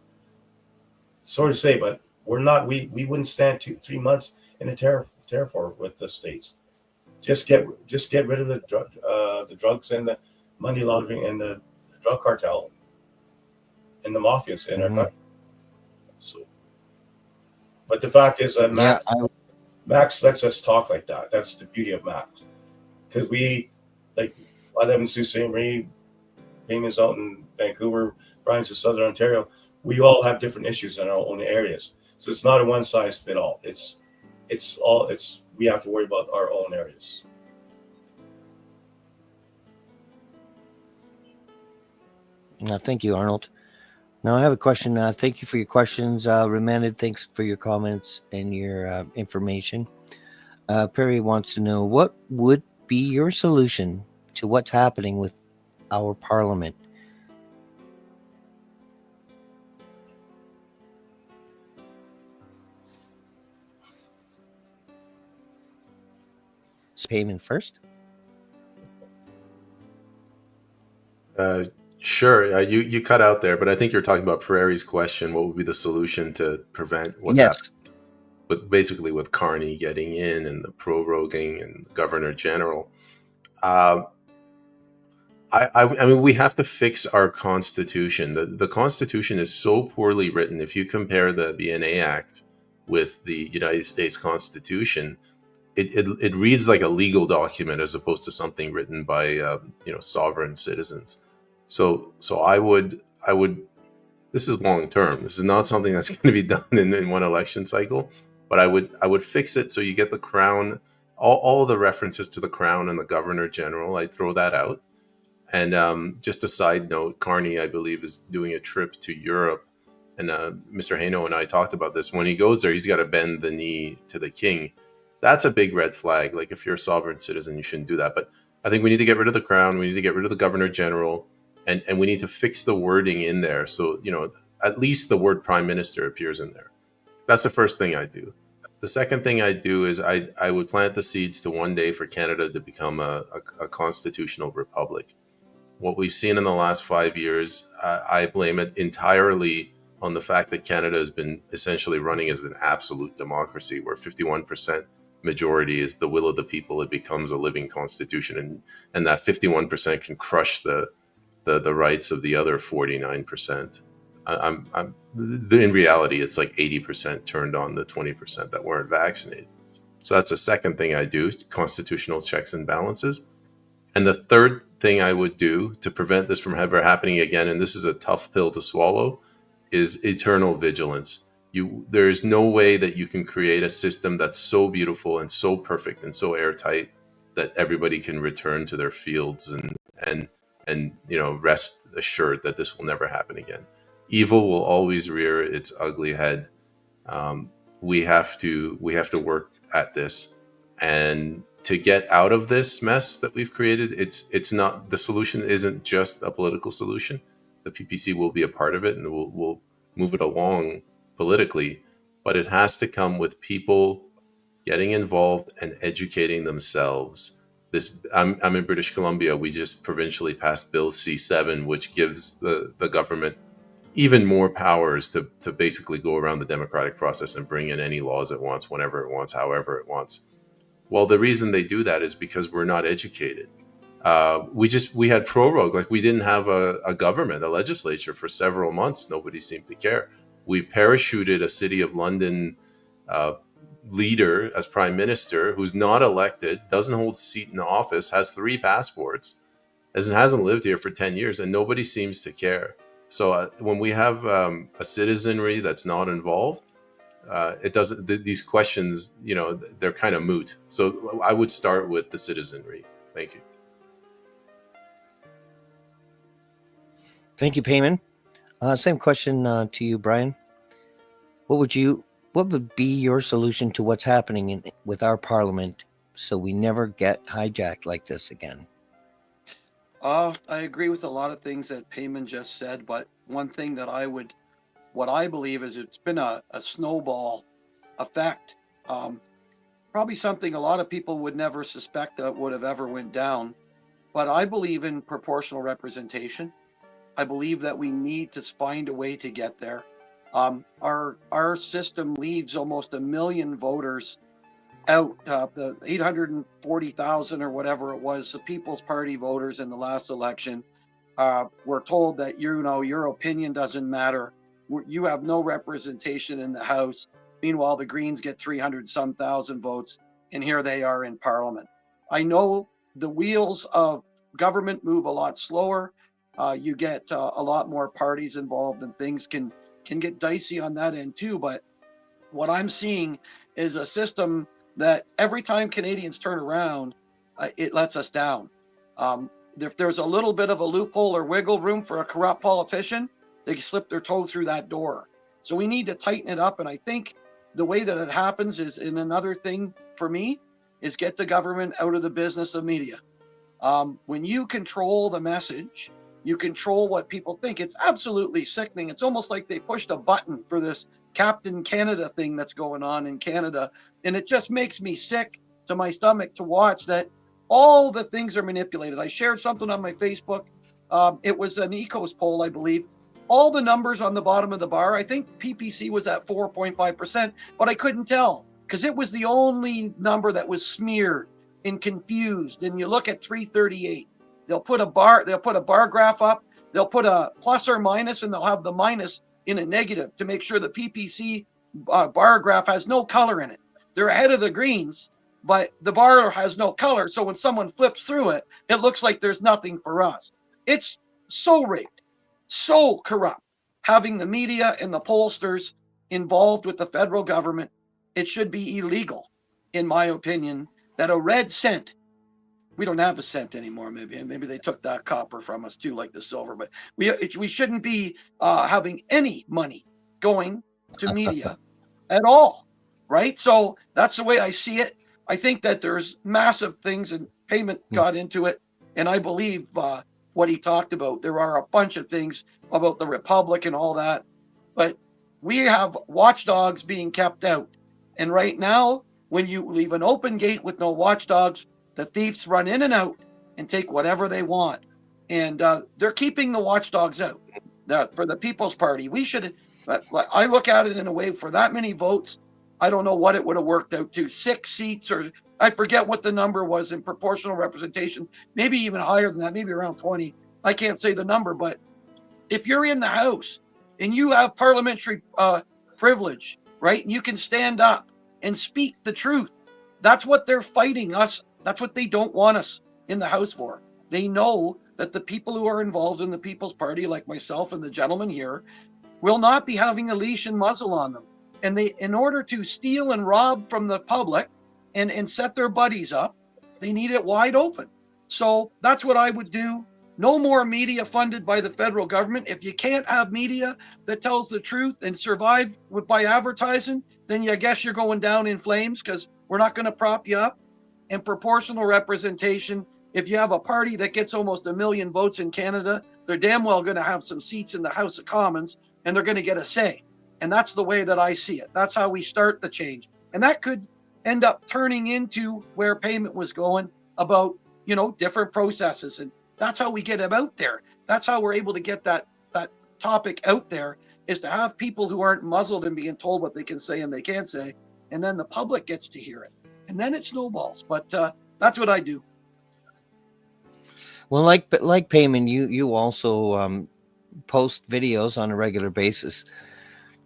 Sorry to say, but we're not. We wouldn't stand 3 months in a terror war with the states. Just get rid of the drugs and the money laundering and the drug cartel and the mafias in our country. So, but the fact is that Max lets us talk like that. That's the beauty of Max, because we, like, I live in Sault Ste. Marie, Payman's out in Vancouver, Brian's in Southern Ontario. We all have different issues in our own areas, so it's not a one size fit all. We have to worry about our own areas. Thank you, Arnold. Now I have a question. Thank you for your questions. Remanded, thanks for your comments and your information. Perry wants to know, what would be your solution to what's happening with our parliament? Payment first. Sure. You cut out there, but I think you're talking about Prairie's question. What would be the solution to prevent what's happening with Carney getting in and the proroguing and the Governor General? I mean, we have to fix our Constitution. The Constitution is so poorly written. If you compare the BNA Act with the United States Constitution, it reads like a legal document as opposed to something written by sovereign citizens. So I would. This is long term. This is not something that's going to be done in one election cycle. But I would fix it so you get the Crown, all the references to the Crown and the Governor General. I throw that out. And just a side note, Carney, I believe, is doing a trip to Europe, and Mr. Heino and I talked about this. When he goes there, he's got to bend the knee to the king. That's a big red flag. Like, if you're a sovereign citizen, you shouldn't do that. But I think we need to get rid of the Crown. We need to get rid of the Governor General, and we need to fix the wording in there. So, at least the word Prime Minister appears in there. That's the first thing I do. The second thing I do is I would plant the seeds to one day for Canada to become a constitutional republic. What we've seen in the last 5 years, I blame it entirely on the fact that Canada has been essentially running as an absolute democracy, where 51% majority is the will of the people. It becomes a living constitution, and that 51% can crush the rights of the other 49%. In reality, it's like 80% turned on the 20% that weren't vaccinated. So that's the second thing I do: constitutional checks and balances. And the third thing I would do to prevent this from ever happening again, and this is a tough pill to swallow, is eternal vigilance. There is no way that you can create a system that's so beautiful and so perfect and so airtight that everybody can return to their fields and rest assured that this will never happen again. Evil will always rear its ugly head. We have to work at this, and to get out of this mess that we've created, it's not, the solution isn't just a political solution. The PPC will be a part of it, and we'll move it along politically, but it has to come with people getting involved and educating themselves. I'm in British Columbia. We just provincially passed Bill C7, which gives the government even more powers to basically go around the democratic process and bring in any laws it wants, whenever it wants, however it wants. Well, the reason they do that is because we're not educated. We had prorogue, like we didn't have a government, a legislature for several months. Nobody seemed to care. We've parachuted a City of London leader as prime minister who's not elected, doesn't hold a seat in the office, has 3 passports, hasn't lived here for 10 years, and nobody seems to care. So when we have a citizenry that's not involved, it doesn't. These questions, they're kind of moot. So I would start with the citizenry. Thank you. Thank you, Payman. Same question to you, Brian. What would be your solution to what's happening with our parliament, so we never get hijacked like this again? I agree with a lot of things that Payman just said, but one thing that what I believe is it's been a snowball effect. probably something a lot of people would never suspect that would have ever went down. But I believe in proportional representation. I believe that we need to find a way to get there. Our system leaves almost 1 million voters out. The 840,000 or whatever it was, the People's Party voters in the last election were told that your opinion doesn't matter. You have no representation in the House. Meanwhile, the Greens get 300 some thousand votes, and here they are in Parliament. I know the wheels of government move a lot slower. You get a lot more parties involved, and things can get dicey on that end too. But what I'm seeing is a system that every time Canadians turn around, it lets us down. If there's a little bit of a loophole or wiggle room for a corrupt politician, they can slip their toe through that door. So we need to tighten it up. And I think the way that it happens is, in another thing for me, is get the government out of the business of media. When you control the message, you control what people think. It's absolutely sickening. It's almost like they pushed a button for this Captain Canada thing that's going on in Canada. And it just makes me sick to my stomach to watch that all the things are manipulated. I shared something on my Facebook. It was an Ecos poll, I believe. All the numbers on the bottom of the bar, I think PPC was at 4.5%, but I couldn't tell because it was the only number that was smeared and confused. And you look at 338, they'll put a bar graph up, they'll put a plus or minus, and they'll have the minus in a negative to make sure the PPC bar graph has no color in it. They're ahead of the Greens, but the bar has no color. So when someone flips through it, it looks like there's nothing for us. It's so rigged, so corrupt. Having the media and the pollsters involved with the federal government, it should be illegal, in my opinion, that a red cent, we don't have a cent anymore. Maybe they took that copper from us too, like the silver. But we shouldn't be having any money going to media at all, right? So that's the way I see it. I think that there's massive things, and payment got into it, and I believe what he talked about. There are a bunch of things about the Republic and all that, but we have watchdogs being kept out. And right now, when you leave an open gate with no watchdogs, the thieves run in and out and take whatever they want. And they're keeping the watchdogs out. For the People's Party, we should, I look at it in a way, for that many votes, I don't know what it would have worked out to. 6 seats, or I forget what the number was in proportional representation, maybe even higher than that, maybe around 20. I can't say the number, but if you're in the House and you have parliamentary privilege, right, and you can stand up and speak the truth, that's what they're fighting us. That's what they don't want us in the House for. They know that the people who are involved in the People's Party, like myself and the gentleman here, will not be having a leash and muzzle on them. And they, in order to steal and rob from the public and set their buddies up, they need it wide open. So that's what I would do. No more media funded by the federal government. If you can't have media that tells the truth and survive by advertising, then I guess you're going down in flames, because we're not going to prop you up. And proportional representation, if you have a party that gets almost 1 million votes in Canada, they're damn well going to have some seats in the House of Commons, and they're going to get a say. And that's the way that I see it. That's how we start the change. And that could end up turning into where payment was going, about, different processes. And that's how we get them out there. That's how we're able to get that topic out there, is to have people who aren't muzzled and being told what they can say and they can't say. And then the public gets to hear it. And then it snowballs. But that's what I do. Well, like payment, you also post videos on a regular basis.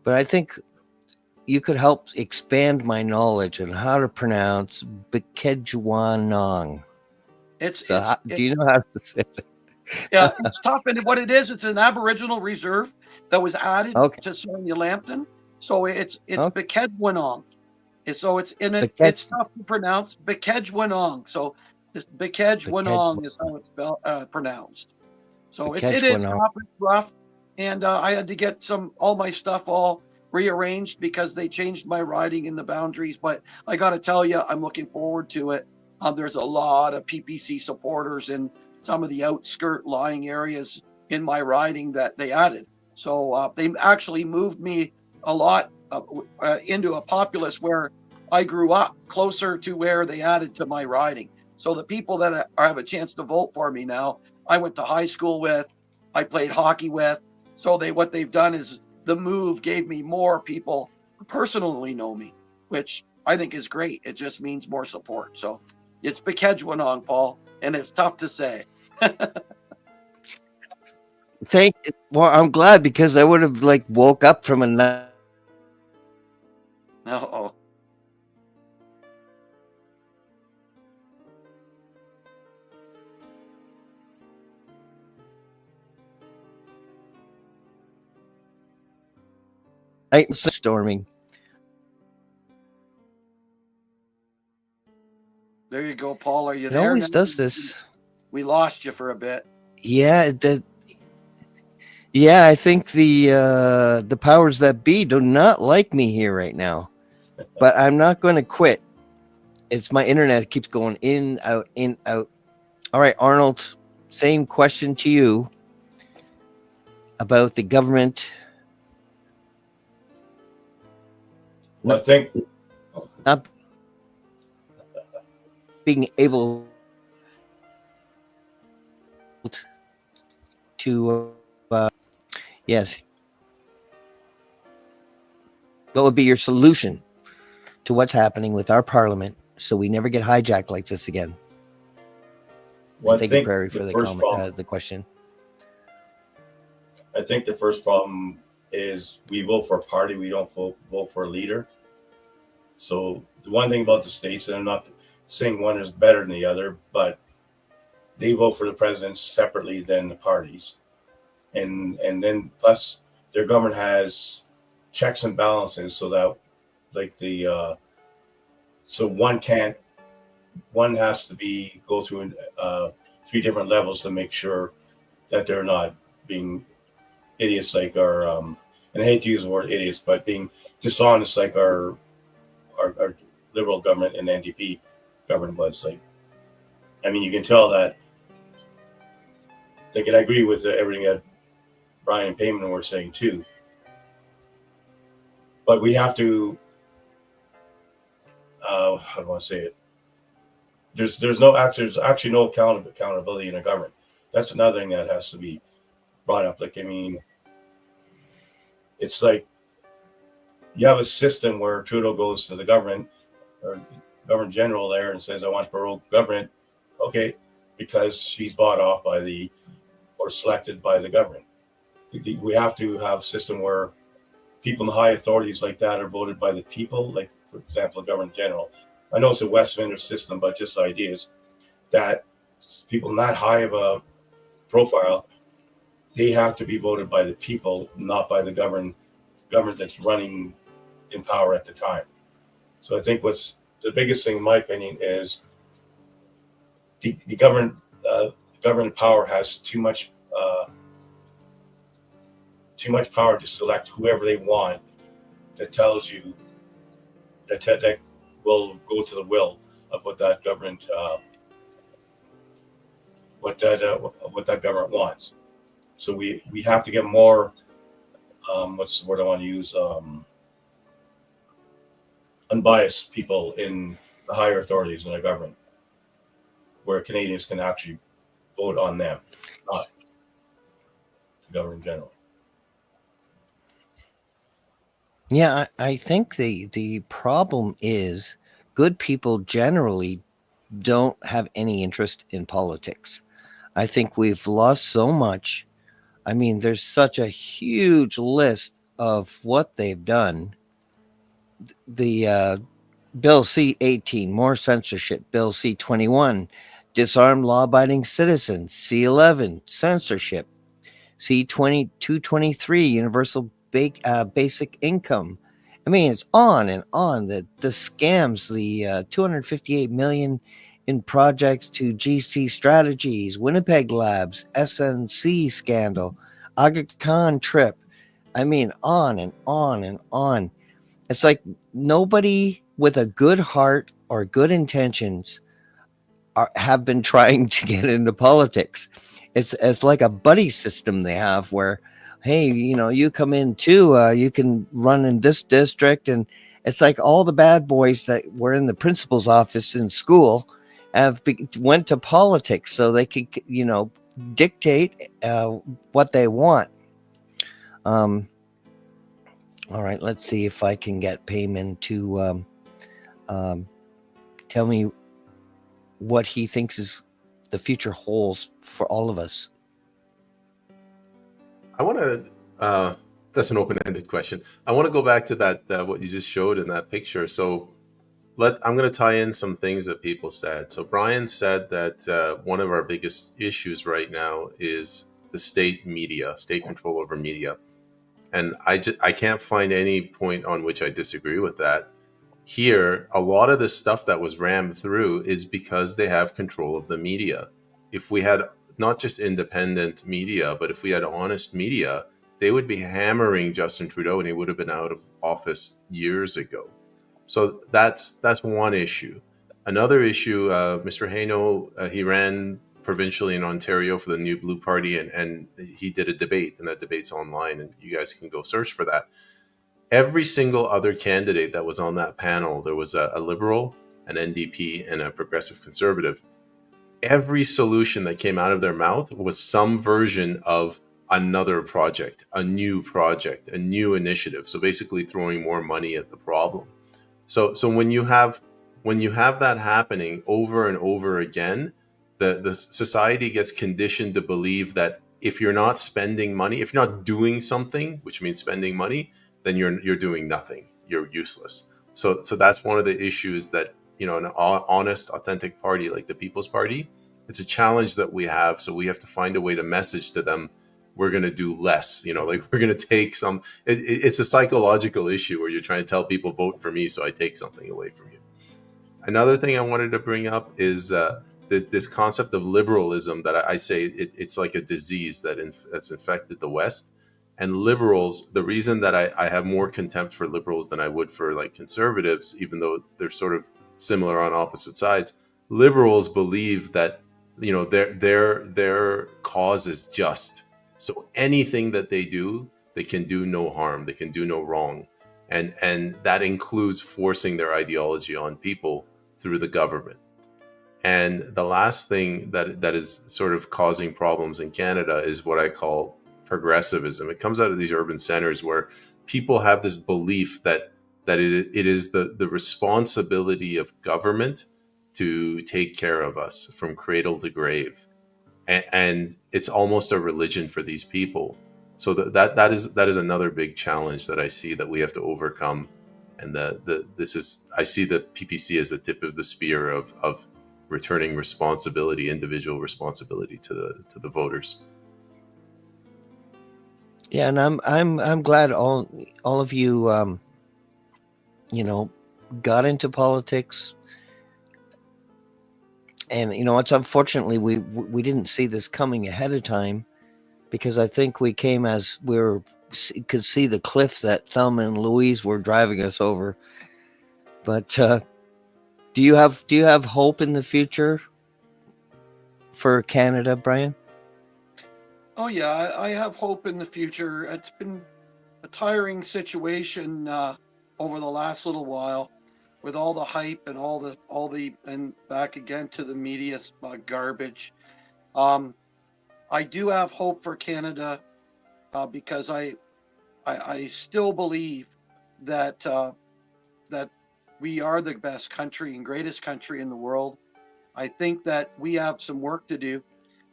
But I think you could help expand my knowledge on how to pronounce Bekejwanong. Do you know how to say it? Yeah, it's tough. And what it is, it's an Aboriginal reserve that was added to Sonia Lambton. So it's Bekejwanong. So it's it's tough to pronounce. Bekejwanong. So this Bekejwanong is how it's pronounced. So it is tough, it's rough. And I had to get all my stuff all rearranged because they changed my riding and the boundaries. But I got to tell you, I'm looking forward to it. There's a lot of PPC supporters in some of the outskirt lying areas in my riding that they added. So they actually moved me a lot into a populace where I grew up closer to where they added to my riding. So the people that have a chance to vote for me now, I went to high school with, I played hockey with. So what they've done is the move gave me more people who personally know me, which I think is great. It just means more support. So it's Bekejwanong, Paul, and it's tough to say. Well, I'm glad, because I would have like woke up from a night. Uh-oh. Storming. There you go, Paul. Are you It there? always now? does this. We lost you for a bit. Yeah, yeah. I think the powers that be do not like me here right now, but I'm not going to quit. It's my internet. It keeps going in, out, in, out. All right, Arnold. Same question to you about the government. I think Not being able to, yes. What would be your solution to what's happening with our parliament, so we never get hijacked like this again? well, I Thank you, think Prairie, the for the first comment, problem. the question. I think the first problem is we vote for a party, we don't vote for a leader. So the one thing about the states, and I'm not saying one is better than the other, but they vote for the presidents separately than the parties, and then plus their government has checks and balances, so that like so one has to go through 3 different levels to make sure that they're not being idiots like our and I hate to use the word idiots, but being dishonest like our liberal government and the NDP government was. Like, I mean, you can tell that. Like, and I agree with everything that Brian and Payman were saying too. But we have to. How do I want to say it? There's actually no accountability in the government. That's another thing that has to be brought up. Like, I mean, it's like you have a system where Trudeau goes to the government or governor general there and says, I want to prorogue government. Okay, because she's bought off by or selected by the government. We have to have a system where people in high authorities like that are voted by the people, like, for example, the governor general. I know it's a Westminster system, but just ideas that people not high of a profile, they have to be voted by the people, not by the government that's running in power at the time. So I think what's the biggest thing, in my opinion, is the government power has too much power to select whoever they want. That tells you that will go to the will of what that government what that government wants. So we have to get more. What's the word I want to use? Unbiased people in the higher authorities in the government, where Canadians can actually vote on them, not the government general. Yeah, I think the problem is good people generally don't have any interest in politics. I think we've lost so much. I mean, there's such a huge list of what they've done. The Bill C-18, more censorship. Bill C-21, disarm law-abiding citizens. C-11, censorship. C-223, universal basic income. I mean, it's on and on. The scams, the 258 million in projects to GC Strategies, Winnipeg Labs, SNC scandal, Aga Khan trip. I mean, on and on and on. It's like nobody with a good heart or good intentions have been trying to get into politics. It's like a buddy system they have where, hey, you come in too, you can run in this district, and It's like all the bad boys that were in the principal's office in school went to politics so they could, dictate what they want. All right, let's see if I can get Payman to tell me what he thinks is the future holds for all of us. I want to. That's an open-ended question. I want to go back to that what you just showed in that picture. So I'm going to tie in some things that people said. So Brian said that one of our biggest issues right now is the state media, state control over media, and I can't find any point on which I disagree with that. Here, a lot of the stuff that was rammed through is because they have control of the media. If we had not just independent media, but if we had honest media, they would be hammering Justin Trudeau and he would have been out of office years ago. So that's one issue. Another issue, Mr. Heino, he ran provincially in Ontario for the New Blue Party, and he did a debate, and that debate's online, and you guys can go search for that. Every single other candidate that was on that panel, there was a Liberal, an NDP, and a Progressive Conservative. Every solution that came out of their mouth was some version of another project, a new initiative. So basically throwing more money at the problem. So when you have that happening over and over again, the society gets conditioned to believe that if you're not spending money, if you're not doing something, which means spending money, then you're doing nothing. You're useless. So that's one of the issues that, an honest, authentic party like the People's Party, it's a challenge that we have. So we have to find a way to message to them, we're going to do less, like we're going to take some, it's a psychological issue where you're trying to tell people, vote for me, so I take something away from you. Another thing I wanted to bring up is this concept of liberalism that I say it's like a disease that's infected the West. And liberals, the reason that I have more contempt for liberals than I would for like conservatives, even though they're sort of similar on opposite sides, liberals believe that their cause is just. So anything that they do, they can do no harm, they can do no wrong. And that includes forcing their ideology on people through the government. And the last thing that is sort of causing problems in Canada is what I call progressivism. It comes out of these urban centers where people have this belief that it is the responsibility of government to take care of us from cradle to grave. And it's almost a religion for these people. So that is another big challenge that I see that we have to overcome. And I see the PPC as the tip of the spear of returning responsibility, individual responsibility to the voters. Yeah, and I'm glad all of you got into politics. And it's unfortunately we didn't see this coming ahead of time, because I think we came as could see the cliff that Thelma and Louise were driving us over. But do you have hope in the future for Canada, Brian? Oh yeah, I have hope in the future. It's been a tiring situation over the last little while, with all the hype and all the and back again to the media garbage. I do have hope for Canada because I still believe that that we are the best country and greatest country in the world. I think that we have some work to do.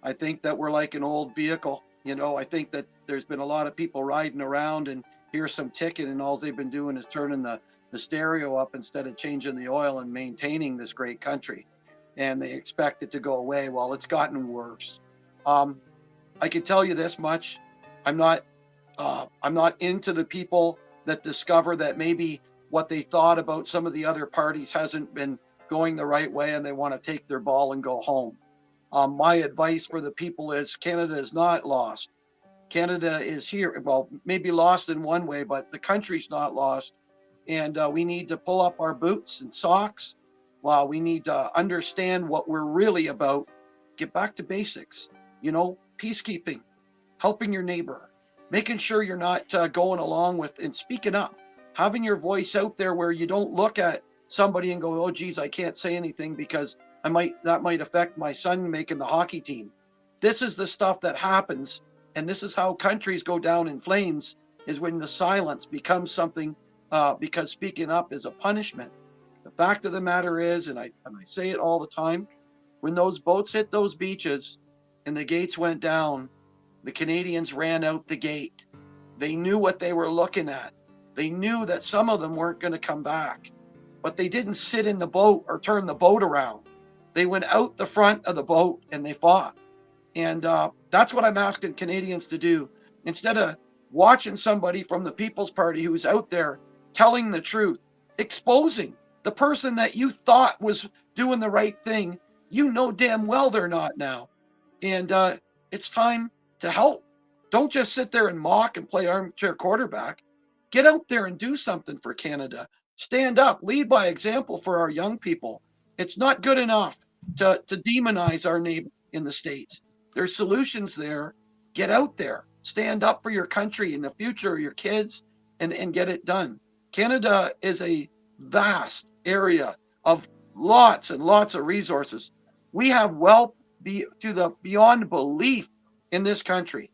I think that we're like an old vehicle. I think that there's been a lot of people riding around and here's some ticket, and all they've been doing is turning the stereo up instead of changing the oil and maintaining this great country. And they expect it to go away. Well, it's gotten worse. I can tell you this much. I'm not into the people that discover that maybe what they thought about some of the other parties hasn't been going the right way and they want to take their ball and go home. My advice for the people is Canada is not lost. Canada is here. Well, maybe lost in one way, but the country's not lost. And we need to pull up our boots and socks. Well, we need to understand what we're really about. Get back to basics. Peacekeeping, helping your neighbor, making sure you're not going along with and speaking up. having your voice out there where you don't look at somebody and go, oh geez, I can't say anything because that might affect my son making the hockey team. This is the stuff that happens, and this is how countries go down in flames, is when the silence becomes something, because speaking up is a punishment. The fact of the matter is, and I say it all the time, when those boats hit those beaches and the gates went down, the Canadians ran out the gate. They knew what they were looking at. They knew that some of them weren't going to come back, but they didn't sit in the boat or turn the boat around. They went out the front of the boat and they fought. And that's what I'm asking Canadians to do. Instead of watching somebody from the People's Party who's out there telling the truth, exposing the person that you thought was doing the right thing, you know damn well they're not now. And it's time to help. Don't just sit there and mock and play armchair quarterback. Get out there and do something for Canada. Stand up, lead by example for our young people. It's not good enough to demonize our neighbor in the States. There's solutions there. Get out there. Stand up for your country and the future of your kids, and get it done. Canada is a vast area of lots and lots of resources. We have wealth to the beyond belief in this country.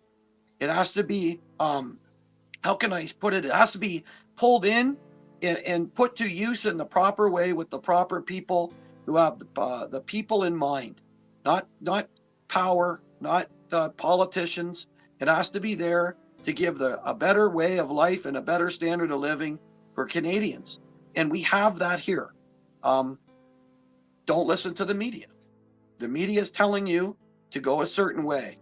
It has to be, how can I put it? It has to be pulled in and put to use in the proper way with the proper people who have the people in mind, not power, not politicians. It has to be there to give a better way of life and a better standard of living for Canadians. And we have that here. Don't listen to the media. The media is telling you to go a certain way.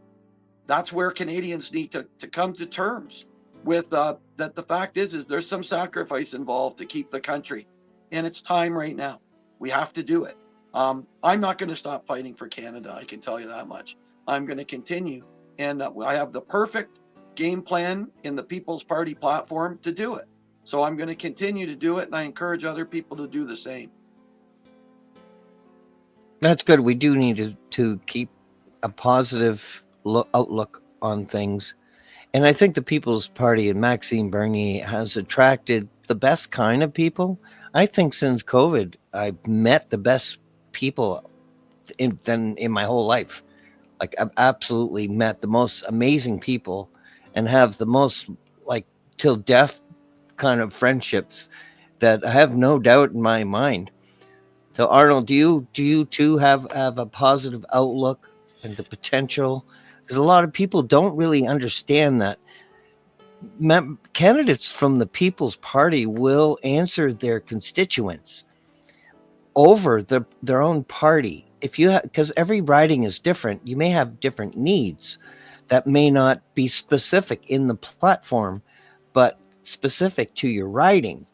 That's where Canadians need to come to terms with that. The fact is there's some sacrifice involved to keep the country, and it's time right now. We have to do it. I'm not going to stop fighting for Canada. I can tell you that much. I'm going to continue, and I have the perfect game plan in the People's Party platform to do it. So I'm going to continue to do it, and I encourage other people to do the same. That's good. We do need to keep a positive outlook on things. And I think the People's Party and Maxime Bernier has attracted the best kind of people. I think since COVID, I've met the best people in my whole life. Like, I've absolutely met the most amazing people and have the most, like, till death kind of friendships that I have no doubt in my mind. So, Arnold, do you too have a positive outlook and the potential? Because a lot of people don't really understand that candidates from the People's Party will answer their constituents over their own party. If you because every riding is different, you may have different needs that may not be specific in the platform, but specific to your riding.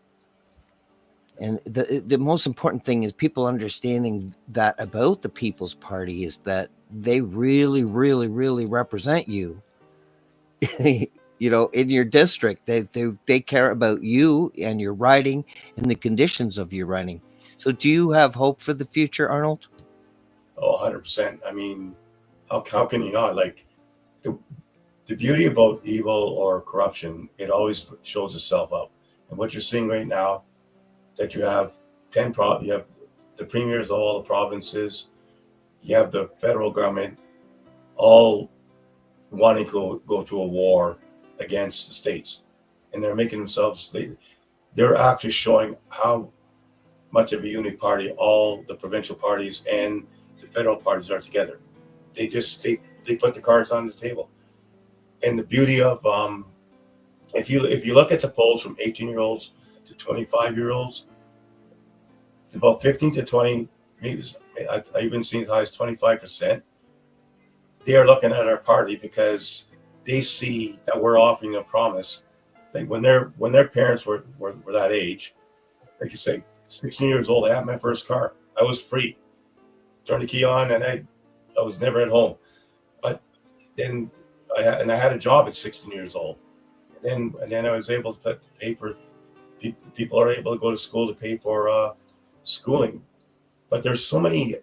And the most important thing is people understanding that about the People's Party is that they really, really, really represent you. You know, in your district, they care about you and your riding and the conditions of your riding. So, do you have hope for the future, Arnold? Oh, 100%. I mean, how can you not? Like, the beauty about evil or corruption, it always shows itself up. And what you're seeing right now, that you have you have the premiers of all the provinces, you have the federal government, all wanting to go to a war against the states, and they're making themselves. They're actually showing how much of a unique party all the provincial parties and the federal parties are together. They put the cards on the table, and the beauty of if you look at the polls from 18-year-olds to 25-year-olds, about 15 to 20, maybe I've even seen as high as 25%. They are looking at our party because they see that we're offering a promise. Like when their parents were that age, like you say, 16 years old, I had my first car. I was free. Turned the key on, and I was never at home. But then I had a job at 16 years old. And then I was able to pay for people are able to go to school to pay for schooling. But there's so many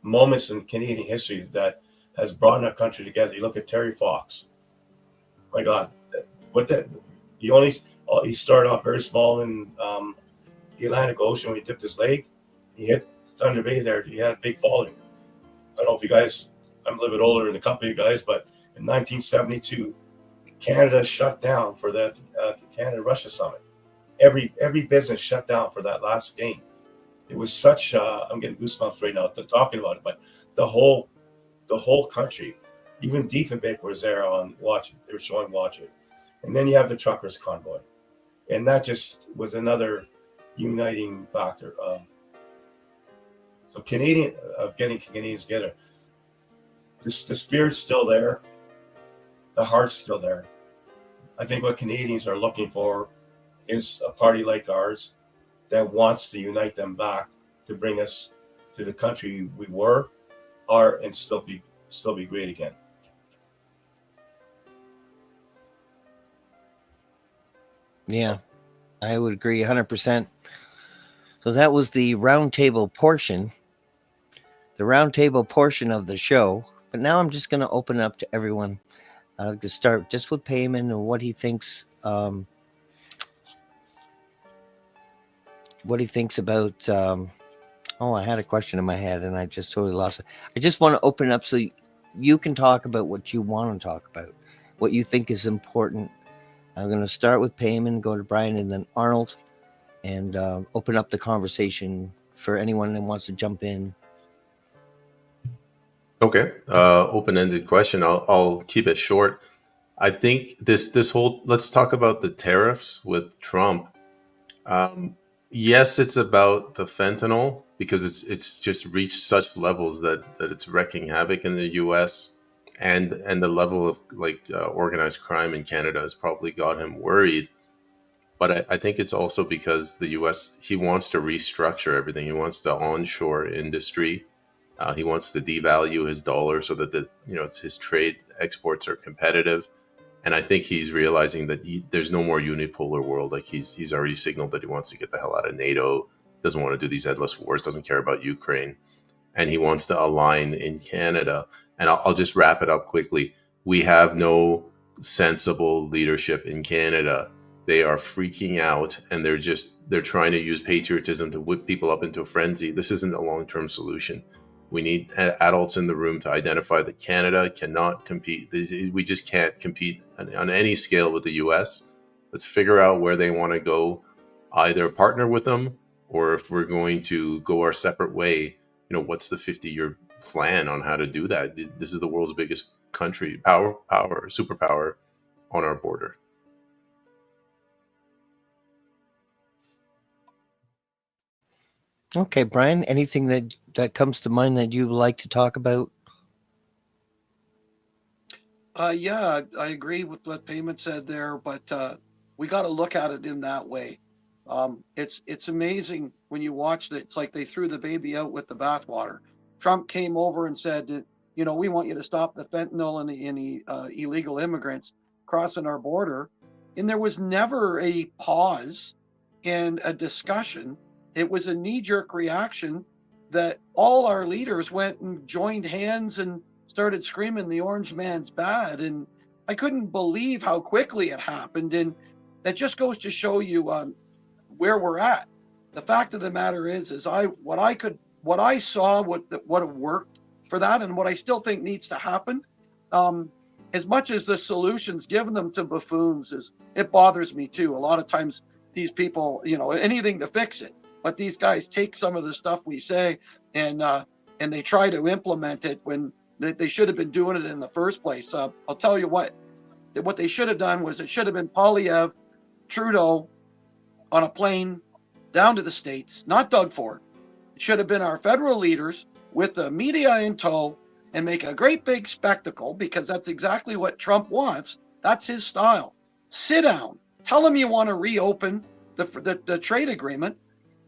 moments in Canadian history that has brought our country together. You look at Terry Fox. My God, He started off very small in the Atlantic Ocean. When he dipped his leg, he hit Thunder Bay there. He had a big following. I don't know if you guys, I'm a little bit older than a couple of you guys, but in 1972, Canada shut down for that Canada-Russia summit. Every business shut down for that last game. It was such, I'm getting goosebumps right now talking about it, but the whole country, even Diefenbach was there on watching. They were showing watching. And then you have the truckers convoy. And that just was another uniting factor. So getting Canadians together. The spirit's still there. The heart's still there. I think what Canadians are looking for is a party like ours that wants to unite them back to bring us to the country we are, and still be great again. Yeah, I would agree 100%. So that was the roundtable portion of the show. But now I'm just going to open up to everyone. To start just with Payman and what he thinks. What he thinks about. I had a question in my head and I just totally lost it. I just want to open up so you can talk about what you want to talk about, what you think is important. I'm going to start with Payman, go to Brian, and then Arnold, and open up the conversation for anyone that wants to jump in. Okay, open-ended question. I'll keep it short. I think this whole, let's talk about the tariffs with Trump. Yes, it's about the fentanyl because it's just reached such levels that it's wreaking havoc in the U.S. and the level of organized crime in Canada has probably got him worried. But I think it's also because the U.S. he wants to restructure everything. He wants to onshore industry. He wants to devalue his dollar so that his trade exports are competitive. And I think he's realizing that there's no more unipolar world. Like he's already signaled that he wants to get the hell out of NATO, doesn't want to do these endless wars, doesn't care about Ukraine. And he wants to align in Canada. And I'll just wrap it up quickly. We have no sensible leadership in Canada. They are freaking out and they're trying to use patriotism to whip people up into a frenzy. This isn't a long-term solution. We need adults in the room to identify that Canada cannot compete. We just can't compete on any scale with the US. Let's figure out where they want to go, either partner with them, or if we're going to go our separate way, what's the 50-year plan on how to do that? This is the world's biggest country, superpower on our border. Okay, Brian, anything that comes to mind that you'd like to talk about? Yeah, I agree with what Payman said there, but we got to look at it in that way. It's amazing when you watch it. It's like they threw the baby out with the bathwater. Trump came over and said, we want you to stop the fentanyl and the illegal immigrants crossing our border. And there was never a pause and a discussion. It was a knee-jerk reaction that all our leaders went and joined hands and started screaming the orange man's bad. And I couldn't believe how quickly it happened. And that just goes to show you where we're at. The fact of the matter is what I saw, what worked for that, and what I still think needs to happen. As much as the solutions given them to buffoons it bothers me too. A lot of times these people, anything to fix it. But these guys take some of the stuff we say and they try to implement it when they should have been doing it in the first place. I'll tell you what they should have done was it should have been Poilievre, Trudeau on a plane down to the States, not Doug Ford. It should have been our federal leaders with the media in tow and make a great big spectacle because that's exactly what Trump wants. That's his style. Sit down. Tell him you want to reopen the trade agreement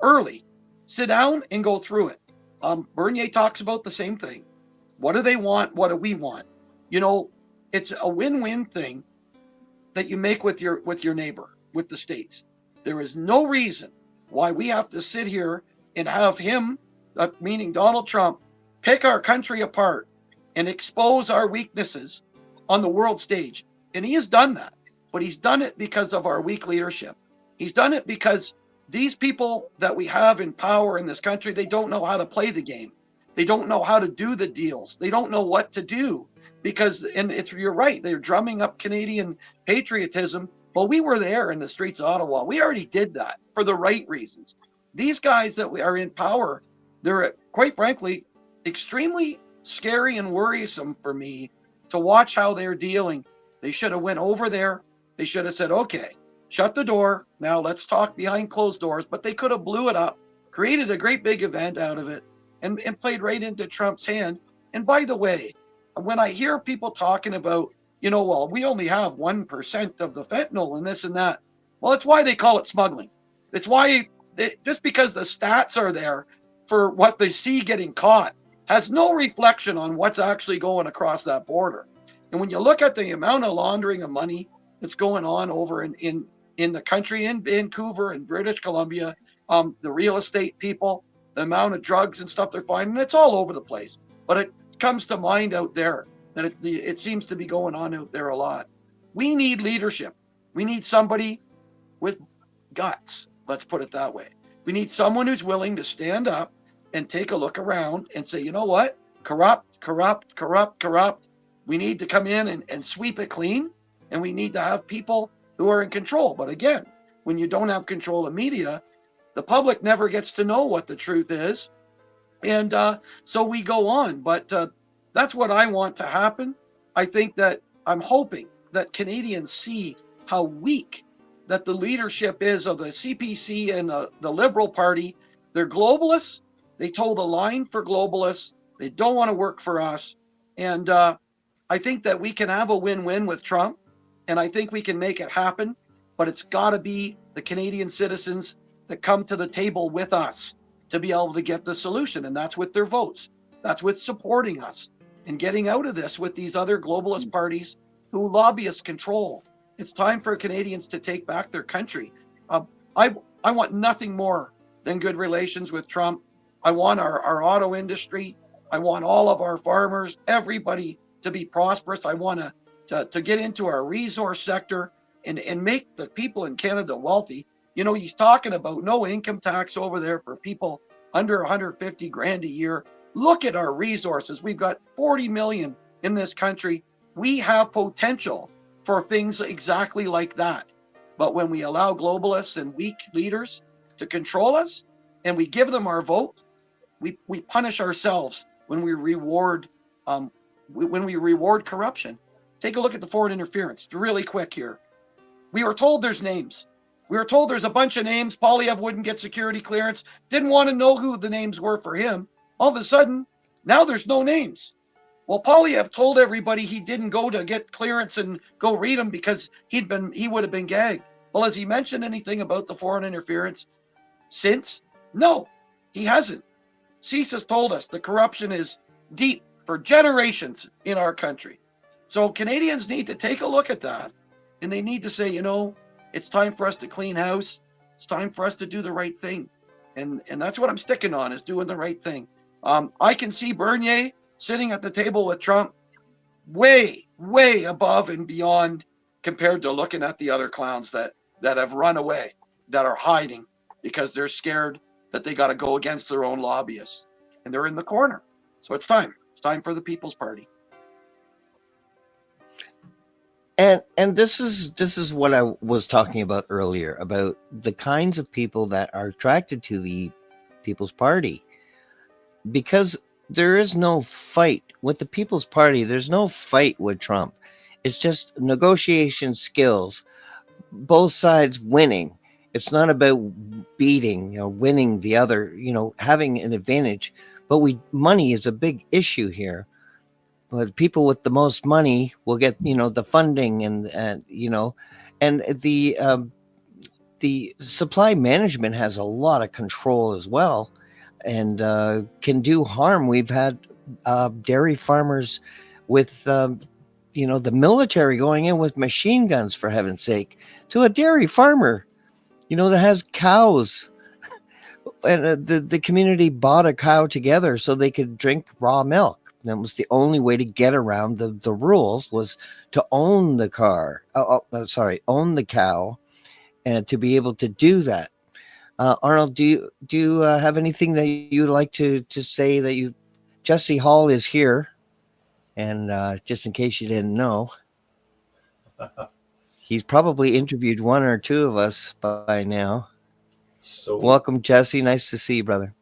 early. Sit down and go through it. Bernier talks about the same thing. What do they want? What do we want? It's a win-win thing that you make with your neighbor, with the states. There is no reason why we have to sit here and have him, meaning Donald Trump, pick our country apart and expose our weaknesses on the world stage. And he has done that. but he's done it because of our weak leadership. He's done it because these people that we have in power in this country, they don't know how to play the game. They don't know how to do the deals. They don't know what to do because, and you're right, they're drumming up Canadian patriotism. Well, we were there in the streets of Ottawa. We already did that for the right reasons. These guys that are in power, they're quite frankly extremely scary and worrisome for me to watch how they're dealing. They should have went over there. They should have said, okay, shut the door. Now let's talk behind closed doors. But they could have blew it up, created a great big event out of it, and played right into Trump's hand. And by the way, when I hear people talking about, well, we only have 1% of the fentanyl and this and that. Well, it's why they call it smuggling. It's why just because the stats are there for what they see getting caught has no reflection on what's actually going across that border. And when you look at the amount of laundering of money that's going on over in the country, in Vancouver and British Columbia, the real estate people, the amount of drugs and stuff they're finding, it's all over the place. But it comes to mind out there that it seems to be going on out there a lot. We need leadership. We need somebody with guts. Let's put it that way. We need someone who's willing to stand up and take a look around and say, you know what? Corrupt. We need to come in and sweep it clean. And we need to have people who are in control. But again, when you don't have control of media, the public never gets to know what the truth is. And so we go on. But that's what I want to happen. I think that I'm hoping that Canadians see how weak that the leadership is of the CPC and the Liberal Party. They're globalists. They toe the line for globalists. They don't want to work for us. And I think that we can have a win-win with Trump. And I think we can make it happen. But it's got to be the Canadian citizens that come to the table with us to be able to get the solution. And that's with their votes. That's with supporting us and getting out of this with these other globalist parties who lobbyists control. It's time for Canadians to take back their country. I want nothing more than good relations with Trump. I want our auto industry. I want all of our farmers, everybody to be prosperous. I want to get into our resource sector and make the people in Canada wealthy. He's talking about no income tax over there for people under 150 grand a year. Look at our resources. We've got 40 million in this country. We have potential for things exactly like that. But when we allow globalists and weak leaders to control us and we give them our vote, we punish ourselves when we reward corruption. Take a look at the foreign interference really quick here. We were told there's names. We were told there's a bunch of names. Polyev wouldn't get security clearance. Didn't want to know who the names were for him. All of a sudden, now there's no names. Well, Polyev told everybody he didn't go to get clearance and go read them because he would have been gagged. Well, has he mentioned anything about the foreign interference since? No, he hasn't. CIS has told us the corruption is deep for generations in our country. So Canadians need to take a look at that, and they need to say, it's time for us to clean house. It's time for us to do the right thing. And that's what I'm sticking on, is doing the right thing. I can see Bernier sitting at the table with Trump way, way above and beyond compared to looking at the other clowns that have run away, that are hiding because they're scared that they got to go against their own lobbyists. And they're in the corner. So it's time. It's time for the People's Party. And this is what I was talking about earlier, about the kinds of people that are attracted to the People's Party. Because there is no fight with the People's Party. There's no fight with Trump. It's just negotiation skills, both sides winning. It's not about beating, winning the other, having an advantage. But money is a big issue here. But people with the most money will get, the funding and the supply management has a lot of control as well, and can do harm. We've had dairy farmers with, the military going in with machine guns, for heaven's sake, to a dairy farmer, that has cows. And the community bought a cow together so they could drink raw milk. That was the only way to get around the rules, was to own the car. Own the cow, and to be able to do that. Arnold, do you have anything that you'd like to say? That you, Jesse Hall is here, and just in case you didn't know, he's probably interviewed one or two of us by now. So Welcome, Jesse. Nice to see you, brother.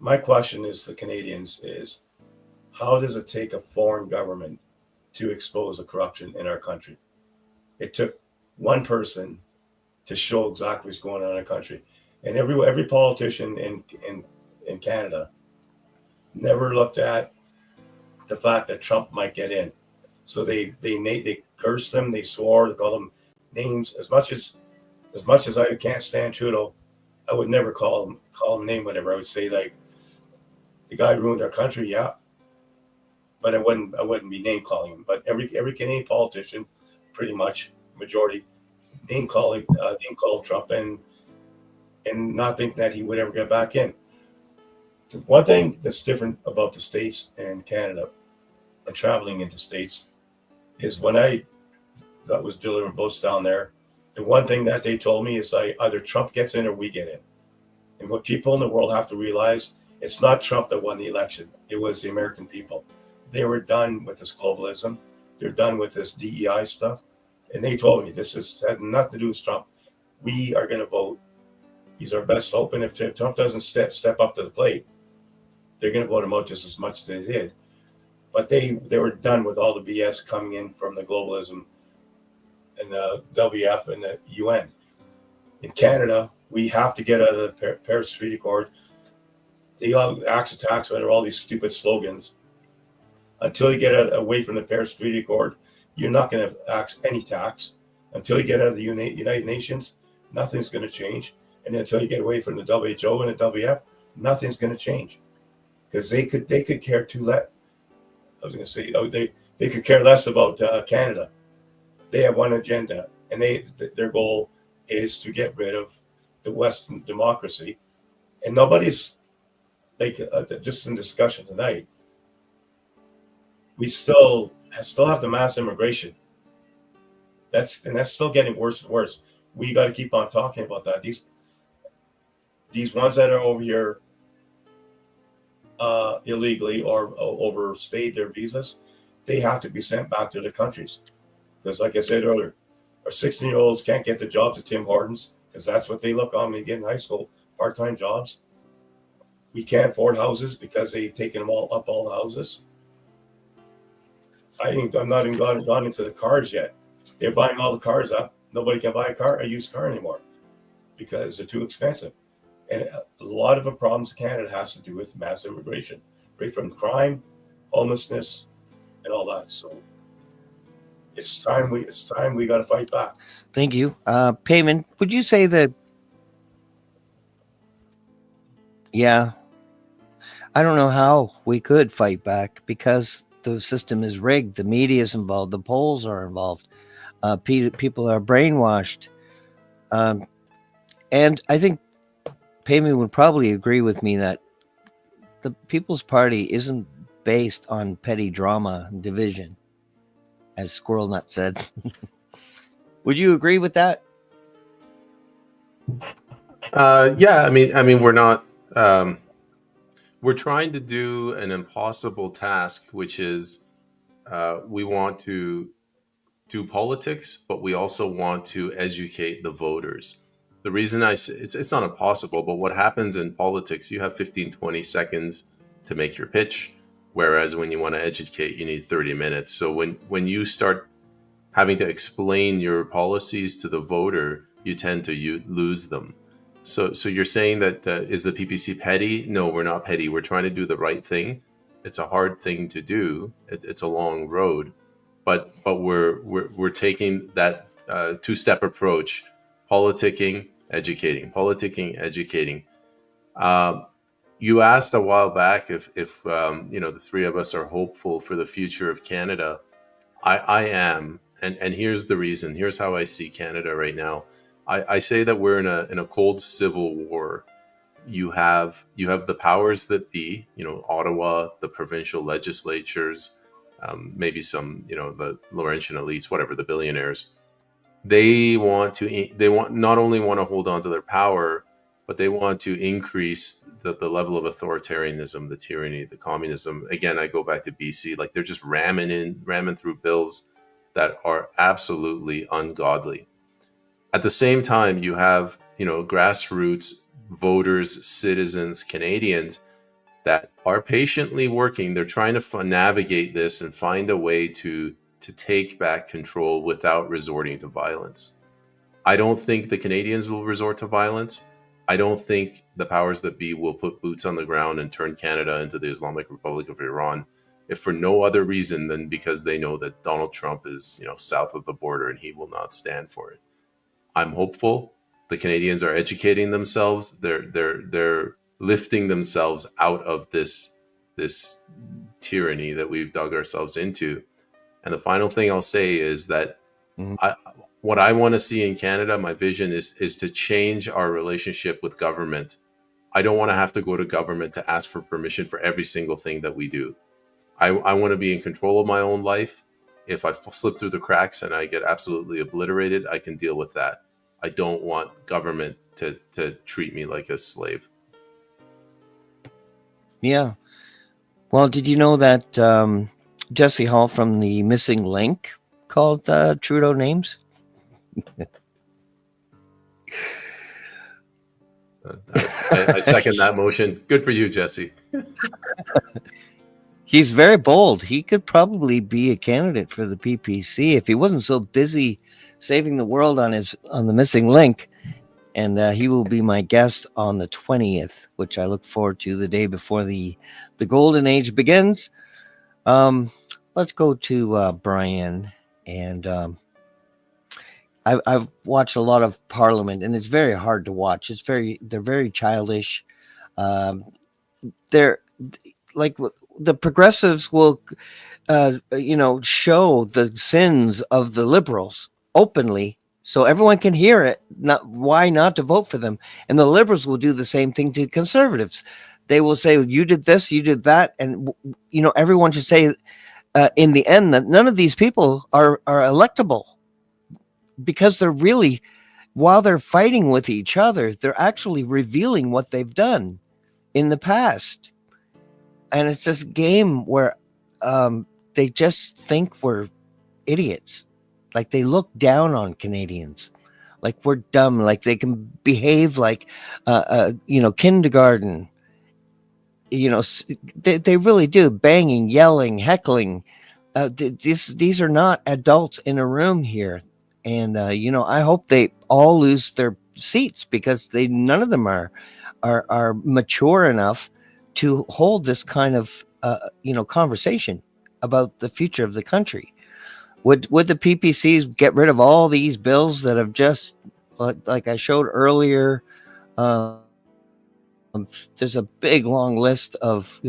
my question is the Canadians is, how does it take a foreign government to expose the corruption in our country? It took one person to show exactly what's going on in our country. And every politician in Canada never looked at the fact that Trump might get in. So they cursed him, they swore, they called him names. As much as I can't stand Trudeau, I would never call him name, whatever. I would say, like, the guy ruined our country, yeah. But I wouldn't be name calling him. But every Canadian politician, pretty much majority, name called Trump and not think that he would ever get back in. The one thing that's different about the States and Canada and traveling into States is when I was delivering boats down there, the one thing that they told me is either Trump gets in or we get in. And what people in the world have to realize, it's not Trump that won the election. It was the American people. They were done with this globalism. They're done with this DEI stuff. And they told me this had nothing to do with Trump. We are going to vote. He's our best hope. And if Trump doesn't step up to the plate, they're going to vote him out just as much as they did. But they were done with all the BS coming in from the globalism and the WF and the UN. In Canada, we have to get out of the Paris Treaty Accord. They all axe attacks, whatever, all these stupid slogans. Until you get away from the Paris Treaty Accord, you're not going to axe any tax. Until you get out of the United Nations, nothing's going to change. And until you get away from the WHO and the WF, nothing's going to change. Because they could care too less. I was going to say, they could care less about Canada. They have one agenda, and their goal is to get rid of the Western democracy. And nobody's, like, just in discussion tonight, we still have the mass immigration. That's still getting worse and worse. We got to keep on talking about that. These ones that are over here illegally or overstayed their visas, they have to be sent back to their countries. Because, like I said earlier, our 16-year-olds can't get the jobs at Tim Hortons because that's what they look on when they get in high school, part-time jobs. We can't afford houses because they've taken all the houses. I'm not even gone into the cars yet. They're buying all the cars up. Nobody can buy a used car anymore because they're too expensive. And a lot of the problems in Canada has to do with mass immigration, right from crime, homelessness, and all that. So it's time we got to fight back. Thank you. Payman, would you say that? Yeah, I don't know how we could fight back because the system is rigged. The media is involved. The polls are involved. People are brainwashed. And I think Payman would probably agree with me that the People's Party isn't based on petty drama and division, as Squirrel Nut said. Would you agree with that? Yeah, I mean, we're not. We're trying to do an impossible task, which is we want to do politics, but we also want to educate the voters. The reason I say it's not impossible, but what happens in politics, you have 15, 20 seconds to make your pitch, whereas when you want to educate, you need 30 minutes. So when you start having to explain your policies to the voter, you tend to lose them. So you're saying that is the PPC petty? No, we're not petty. We're trying to do the right thing. It's a hard thing to do. It's a long road, but we're taking that two-step approach: politicking, educating, politicking, educating. You asked a while back if the three of us are hopeful for the future of Canada. I am, and here's the reason. Here's how I see Canada right now. I say that we're in a cold civil war, you have the powers that be, Ottawa, the provincial legislatures, maybe some, the Laurentian elites, whatever, the billionaires. They not only want to hold on to their power, but they want to increase the level of authoritarianism, the tyranny, the communism. Again, I go back to BC, like they're just ramming through bills that are absolutely ungodly. At the same time, you have, grassroots voters, citizens, Canadians that are patiently working. They're trying to navigate this and find a way to take back control without resorting to violence. I don't think the Canadians will resort to violence. I don't think the powers that be will put boots on the ground and turn Canada into the Islamic Republic of Iran, if for no other reason than because they know that Donald Trump is, south of the border and he will not stand for it. I'm hopeful. The Canadians are educating themselves. They're lifting themselves out of this tyranny that we've dug ourselves into. And the final thing I'll say is that what I want to see in Canada, my vision is to change our relationship with government. I don't want to have to go to government to ask for permission for every single thing that we do. I want to be in control of my own life. If I slip through the cracks and I get absolutely obliterated, I can deal with that. I don't want government to treat me like a slave. Yeah. Well, did you know that Jesse Hall from the Missing Link called Trudeau names? I second that motion. Good for you, Jesse. He's very bold. He could probably be a candidate for the PPC if he wasn't so busy saving the world on the Missing Link. And he will be my guest on the 20th, which I look forward to, the day before the golden age begins. Let's go to Brian. And I've watched a lot of Parliament, and it's very hard to watch. They're very childish. They're like, the progressives will, show the sins of the liberals openly, so everyone can hear it. Why not to vote for them? And the liberals will do the same thing to conservatives. They will say, you did this, you did that. And, everyone should say in the end that none of these people are electable, because they're really, while they're fighting with each other, they're actually revealing what they've done in the past. And it's this game where they just think we're idiots. Like, they look down on Canadians, like we're dumb, like they can behave like, kindergarten. They really do. Banging, yelling, heckling. These are not adults in a room here. And, I hope they all lose their seats, because none of them are mature enough to hold this kind of, conversation about the future of the country. Would the PPCs get rid of all these bills that have just, like I showed earlier? There's a big long list of,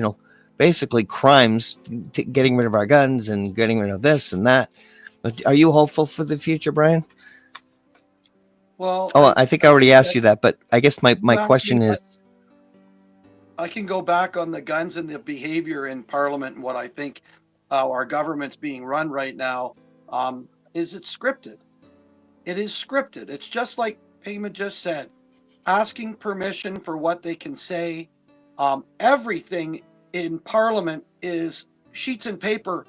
basically crimes, getting rid of our guns and getting rid of this and that. Are you hopeful for the future, Brian? Well, I think I already asked you that, but I guess my question is, I can go back on the guns and the behavior in Parliament, and what I think our government's being run right now. Is it scripted? It is scripted. It's just like Payman just said, asking permission for what they can say. Everything in Parliament is sheets and paper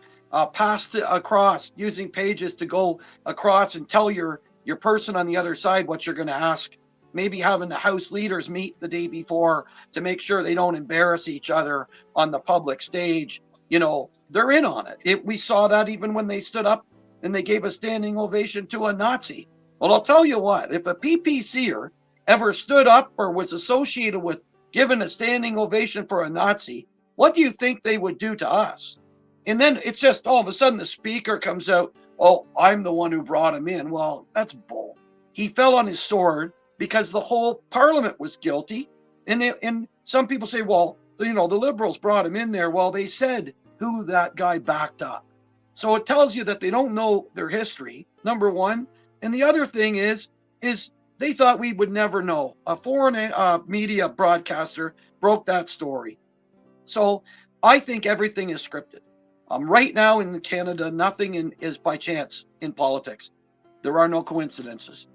passed across, using pages to go across and tell your person on the other side what you're going to ask. Maybe having the House leaders meet the day before to make sure they don't embarrass each other on the public stage. They're in on it. We saw that even when they stood up and they gave a standing ovation to a Nazi. Well, I'll tell you what, if a PPCer ever stood up or was associated with giving a standing ovation for a Nazi, what do you think they would do to us? And then it's just all of a sudden the speaker comes out, oh, I'm the one who brought him in. Well, that's bull. He fell on his sword because the whole Parliament was guilty. And some people say, well, the Liberals brought him in there. Well, they said who that guy backed up. So it tells you that they don't know their history, number one. And the other thing is they thought we would never know. A foreign media broadcaster broke that story. So I think everything is scripted. Right now in Canada, nothing is by chance in politics. There are no coincidences.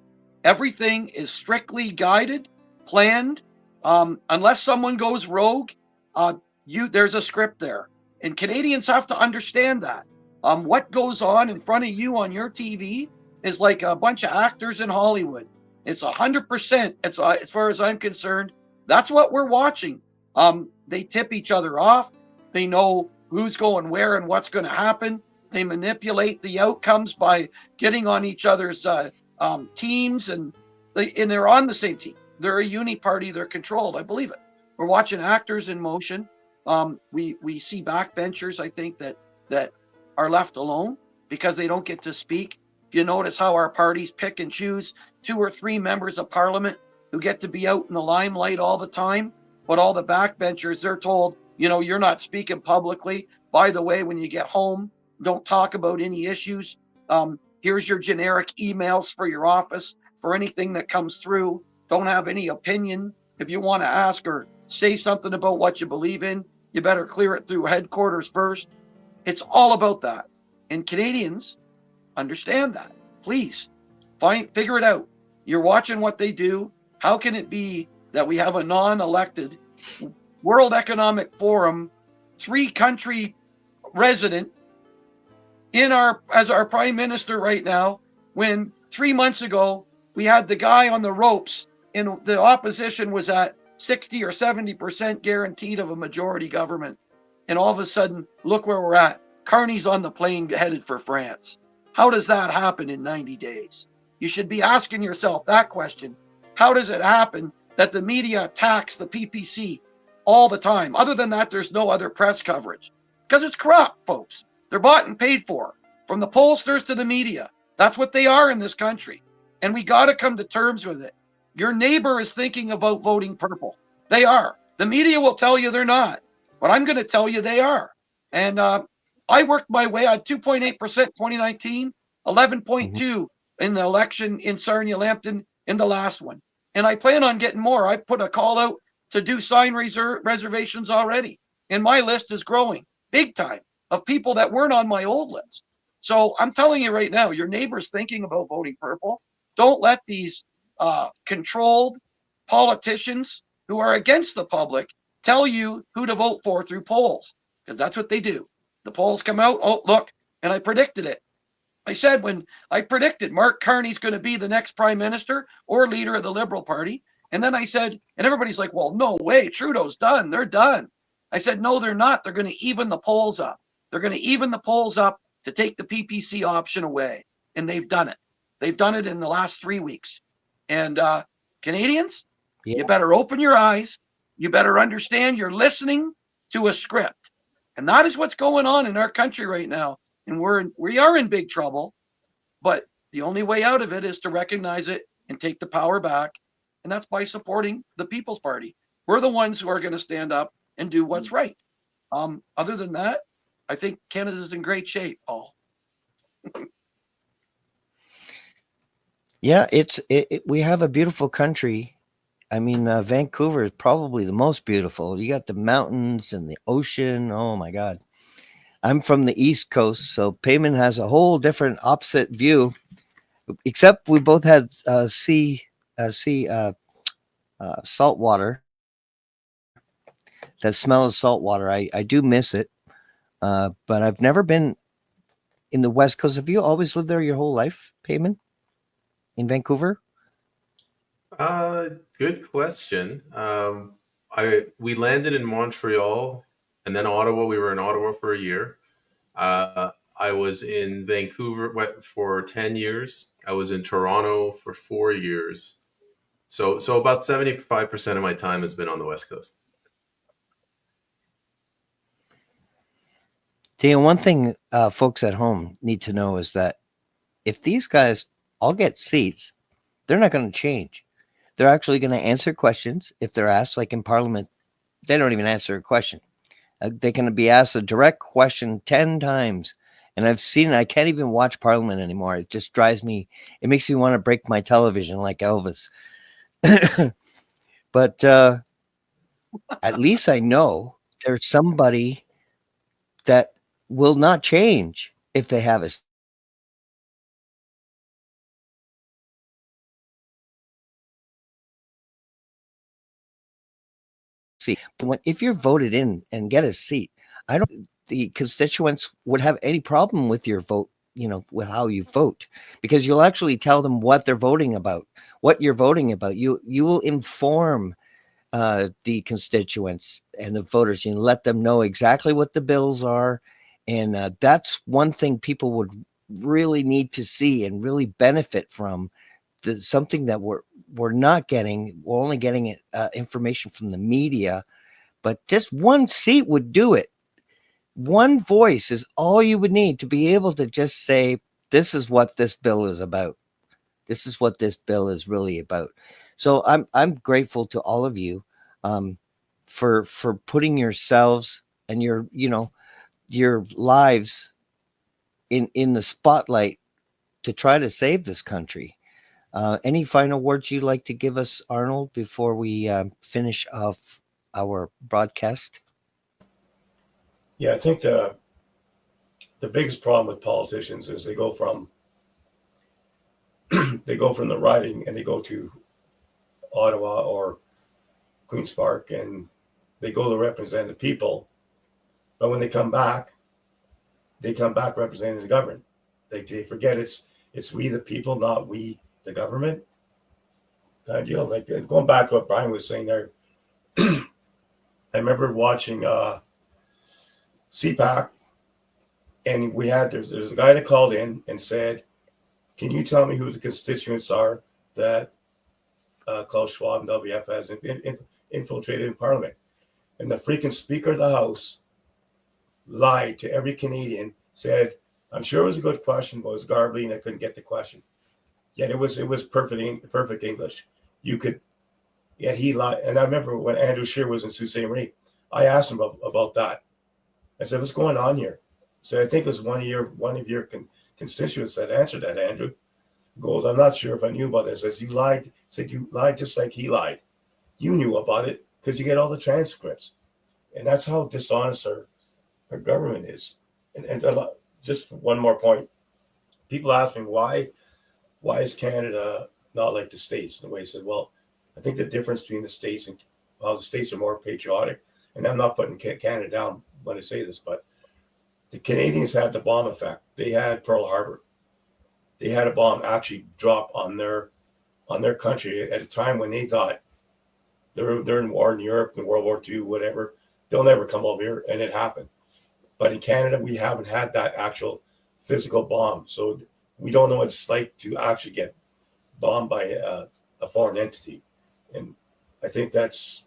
Everything is strictly guided, planned. Unless someone goes rogue, there's a script there, and Canadians have to understand that. What goes on in front of you on your TV is like a bunch of actors in Hollywood. It's 100%. It's as far as I'm concerned, that's what we're watching. They tip each other off. They know who's going where and what's going to happen. They manipulate the outcomes by getting on each other's teams, and they're on the same team. They're a uni party. They're controlled. I believe it. We're watching actors in motion. We see backbenchers, I think, that are left alone because they don't get to speak. If you notice how our parties pick and choose 2 or 3 members of parliament who get to be out in the limelight all the time, but all the backbenchers, they're told, you're not speaking publicly. By the way, when you get home, don't talk about any issues. Here's your generic emails for your office for anything that comes through. Don't have any opinion. If you want to ask or say something about what you believe in, you better clear it through headquarters first. It's all about that. And Canadians understand that. Please figure it out. You're watching what they do. How can it be that we have a non-elected World Economic Forum 3-country resident as our prime minister right now, when 3 months ago we had the guy on the ropes and the opposition was at 60 or 70% guaranteed of a majority government, and all of a sudden, look where we're at. Carney's on the plane headed for France. How does that happen in 90 days? You should be asking yourself that question. How does it happen that the media attacks the PPC all the time? Other than that, there's no other press coverage. Because it's corrupt, folks. They're bought and paid for. From the pollsters to the media. That's what they are in this country. And we got to come to terms with it. Your neighbor is thinking about voting purple. They are. The media will tell you they're not. But I'm going to tell you they are. And I worked my way on 2.8% 2019, 11.2 in the election in Sarnia-Lambton in the last one. And I plan on getting more. I put a call out to do sign reservations already. And my list is growing big time of people that weren't on my old list. So I'm telling you right now, your neighbor's thinking about voting purple. Don't let these controlled politicians who are against the public tell you who to vote for through polls, because that's what they do. The polls come out, oh, look, and I predicted it. I said when I predicted Mark Carney's going to be the next prime minister or leader of the Liberal Party, and then I said, and everybody's like, well, no way, Trudeau's done. They're done. I said, no, they're not. They're going to even the polls up. They're going to even the polls up to take the PPC option away. And they've done it. They've done it in the last 3 weeks. And Canadians, you better open your eyes. You better understand you're listening to a script. And that is what's going on in our country right now. And we are in big trouble. But the only way out of it is to recognize it and take the power back. And that's by supporting the People's Party. We're the ones who are going to stand up and do what's right. Other than that, I think Canada's in great shape, Paul. Yeah, we have a beautiful country. I mean, Vancouver is probably the most beautiful. You got the mountains and the ocean. Oh my God. I'm from the East Coast, so Payman has a whole different opposite view, except we both had salt water. That smell of salt water. I do miss it. But I've never been in the West Coast. Have you always lived there your whole life, Payman? In Vancouver? Good question. We landed in Montreal and then Ottawa. We were in Ottawa for a year. I was in Vancouver for 10 years. I was in Toronto for 4 years. So about 75% of my time has been on the West Coast. Dan, one thing folks at home need to know is that if these guys all get seats, they're not going to change. They're actually going to answer questions if they're asked, like in Parliament. They don't even answer a question. They can be asked a direct question 10 times, And I've seen it. I can't even watch Parliament anymore. It just drives me. It makes me want to break my television like Elvis. But at least I know there's somebody that will not change if they have a seat. But if you're voted in and get a seat, I don't think the constituents would have any problem with your vote, with how you vote, because you'll actually tell them what they're voting about, what you're voting about. You will inform the constituents and the voters. You let them know exactly what the bills are, and that's one thing people would really need to see and really benefit from. Something that we're not getting. We're only getting information from the media, but just one seat would do it. One voice is all you would need to be able to just say, this is what this bill is about. This is what this bill is really about. So I'm grateful to all of you for putting yourselves and your lives in the spotlight to try to save this country. Any final words you'd like to give us, Arnold, before we finish off our broadcast? Yeah, I think the biggest problem with politicians is they go from the riding and they go to Ottawa or Queen's Park and they go to represent the people, but when they come back representing the government. They forget it's we the people, not we the government. Kind of deal. Like going back to what Brian was saying there, I remember watching CPAC, and there's a guy that called in and said, "Can you tell me who the constituents are that Klaus Schwab and WF has infiltrated in Parliament?" And the freaking Speaker of the House lied to every Canadian, said, "I'm sure it was a good question, but it was garbly and I couldn't get the question." Yet it was perfect English. Yet he lied. And I remember when Andrew Scheer was in Sault Ste. Marie, I asked him about that. I said, "What's going on here?" So I think it was one of your constituents that answered that, Andrew. He goes, "I'm not sure if I knew about this." I said, "You lied." Said, "You lied just like he lied. You knew about it because you get all the transcripts." And that's how dishonest our government is. And just one more point. People ask me, why is Canada not like the States? And the way I said, well, I think the difference between the States and the States are more patriotic. And I'm not putting Canada down when I say this, but the Canadians had the bomb effect. They had Pearl Harbor. They had a bomb actually drop on their country at a time when they thought they're in war in Europe, in World War II, whatever. They'll never come over here, and it happened. But in Canada, we haven't had that actual physical bomb. So we don't know what it's like to actually get bombed by a foreign entity. And I think it's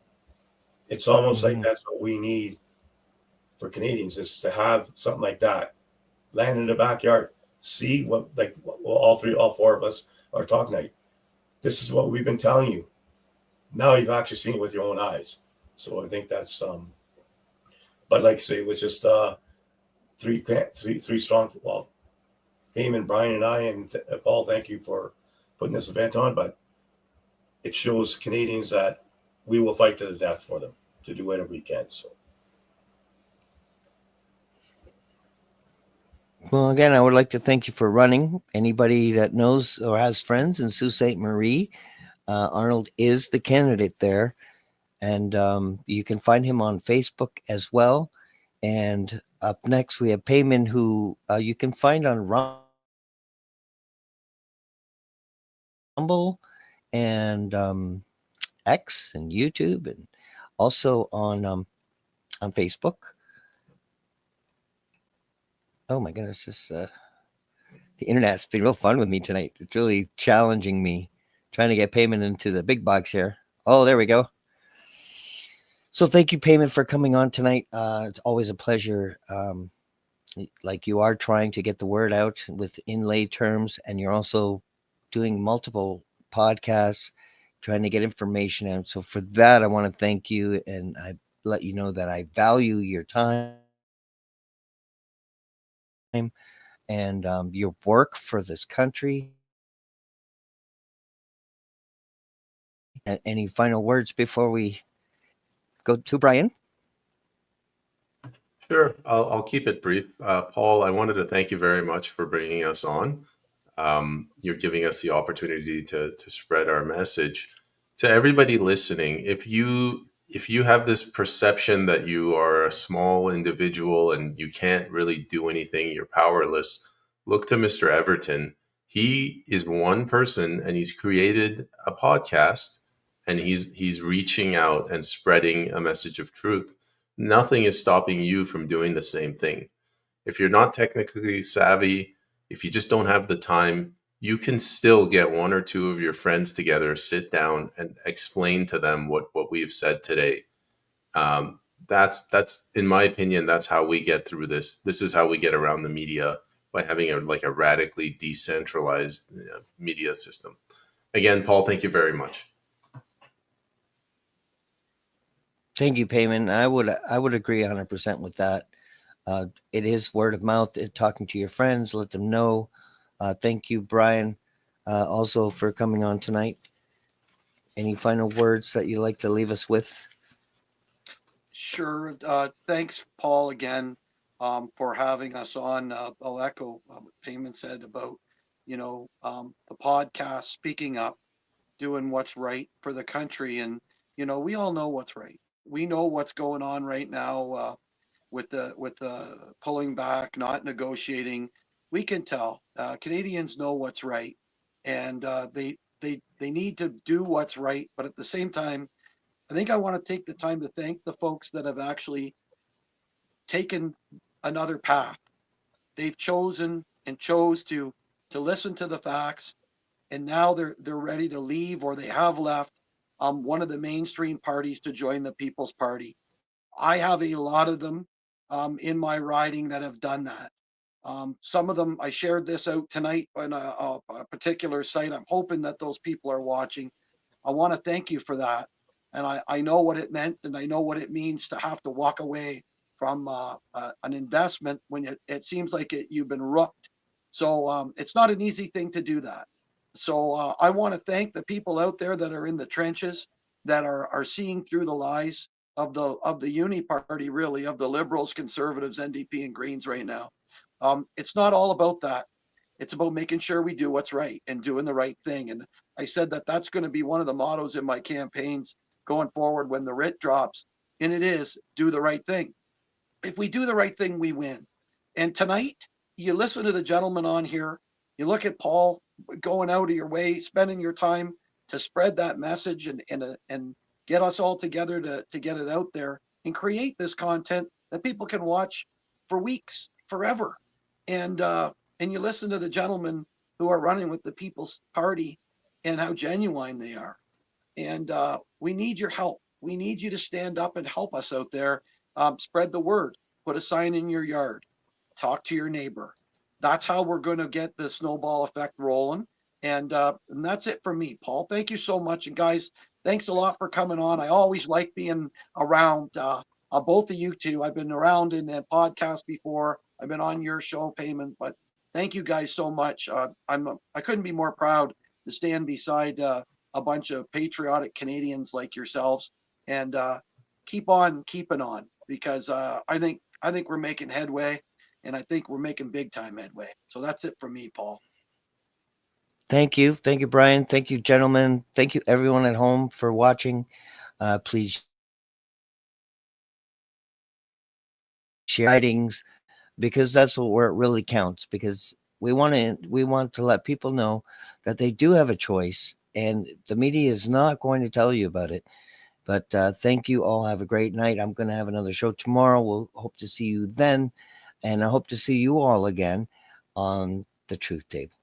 almost like that's what we need for Canadians, is to have something like that. Land in the backyard. See what all four of us are talking about. This is what we've been telling you. Now you've actually seen it with your own eyes. So I think that's but like I say, it was just three strong. Well, Eamon, Brian, and I, and Paul, thank you for putting this event on. But it shows Canadians that we will fight to the death for them, to do whatever we can. So, well, again, I would like to thank you for running. Anybody that knows or has friends in Sault Ste. Marie, Arnold is the candidate there. And you can find him on Facebook as well. And up next, we have Payman, who you can find on Rumble and X and YouTube, and also on Facebook. Oh my goodness, the internet's been real fun with me tonight. It's really challenging me, trying to get Payman into the big box here. Oh, there we go. So thank you, Payman, for coming on tonight. It's always a pleasure. Like you are trying to get the word out with inlay terms, and you're also doing multiple podcasts, trying to get information out. So for that, I want to thank you, and I let you know that I value your time. and your work for this country. Any final words before we go to Brian? Sure, I'll keep it brief. Paul, I wanted to thank you very much for bringing us on. You're giving us the opportunity to spread our message to everybody listening. If you have this perception that you are a small individual and you can't really do anything, you're powerless, look to Mr. Everton. He is one person and he's created a podcast and he's reaching out and spreading a message of truth. Nothing is stopping you from doing the same thing. If you're not technically savvy, if you just don't have the time, you can still get one or two of your friends together, sit down and explain to them what we've said today. That's in my opinion, that's how we get through this. This is how we get around the media, by having a radically decentralized media system. Again, Paul, thank you very much. Thank you, Payman. I would agree 100% with that. It is word of mouth, talking to your friends, let them know. Thank you, Brian, also for coming on tonight. Any final words that you'd like to leave us with? Sure. Thanks, Paul, again, for having us on. I'll echo what Payman said about, the podcast, speaking up, doing what's right for the country. And, we all know what's right. We know what's going on right now with the pulling back, not negotiating. We can tell Canadians know what's right, and they need to do what's right. But at the same time, I think I want to take the time to thank the folks that have actually taken another path. They've chosen and chose to listen to the facts, and now they're ready to leave, or they have left one of the mainstream parties to join the People's Party. I have a lot of them in my riding that have done that. Some of them, I shared this out tonight on a particular site. I'm hoping that those people are watching. I want to thank you for that. And I know what it meant, and I know what it means to have to walk away from an investment when it seems like you've been rooked. So it's not an easy thing to do that. So I want to thank the people out there that are in the trenches, that are seeing through the lies of the uni party, really, of the Liberals, Conservatives, NDP, and Greens right now. It's not all about that. It's about making sure we do what's right and doing the right thing. And I said that that's going to be one of the mottos in my campaigns going forward when the writ drops. And it is, do the right thing. If we do the right thing, we win. And tonight, you listen to the gentleman on here, you look at Paul going out of your way, spending your time to spread that message and get us all together to get it out there and create this content that people can watch for weeks, forever. And you listen to the gentlemen who are running with the People's Party and how genuine they are. And we need your help. We need you to stand up and help us out there. Spread the word. Put a sign in your yard. Talk to your neighbor. That's how we're going to get the snowball effect rolling. And that's it for me, Paul. Thank you so much. And guys, thanks a lot for coming on. I always like being around both of you two. I've been around in that podcast before. I've been on your show, Payman. But thank you guys so much. I couldn't be more proud to stand beside a bunch of patriotic Canadians like yourselves, and keep on keeping on, because I think we're making headway, and I think we're making big time headway. So that's it from me, Paul. Thank you, Brian. Thank you, gentlemen. Thank you, everyone at home, for watching. Please share writings, because that's where it really counts. Because we want to let people know that they do have a choice, and the media is not going to tell you about it. But thank you all. Have a great night. I'm going to have another show tomorrow. We'll hope to see you then. And I hope to see you all again on the Truth Table.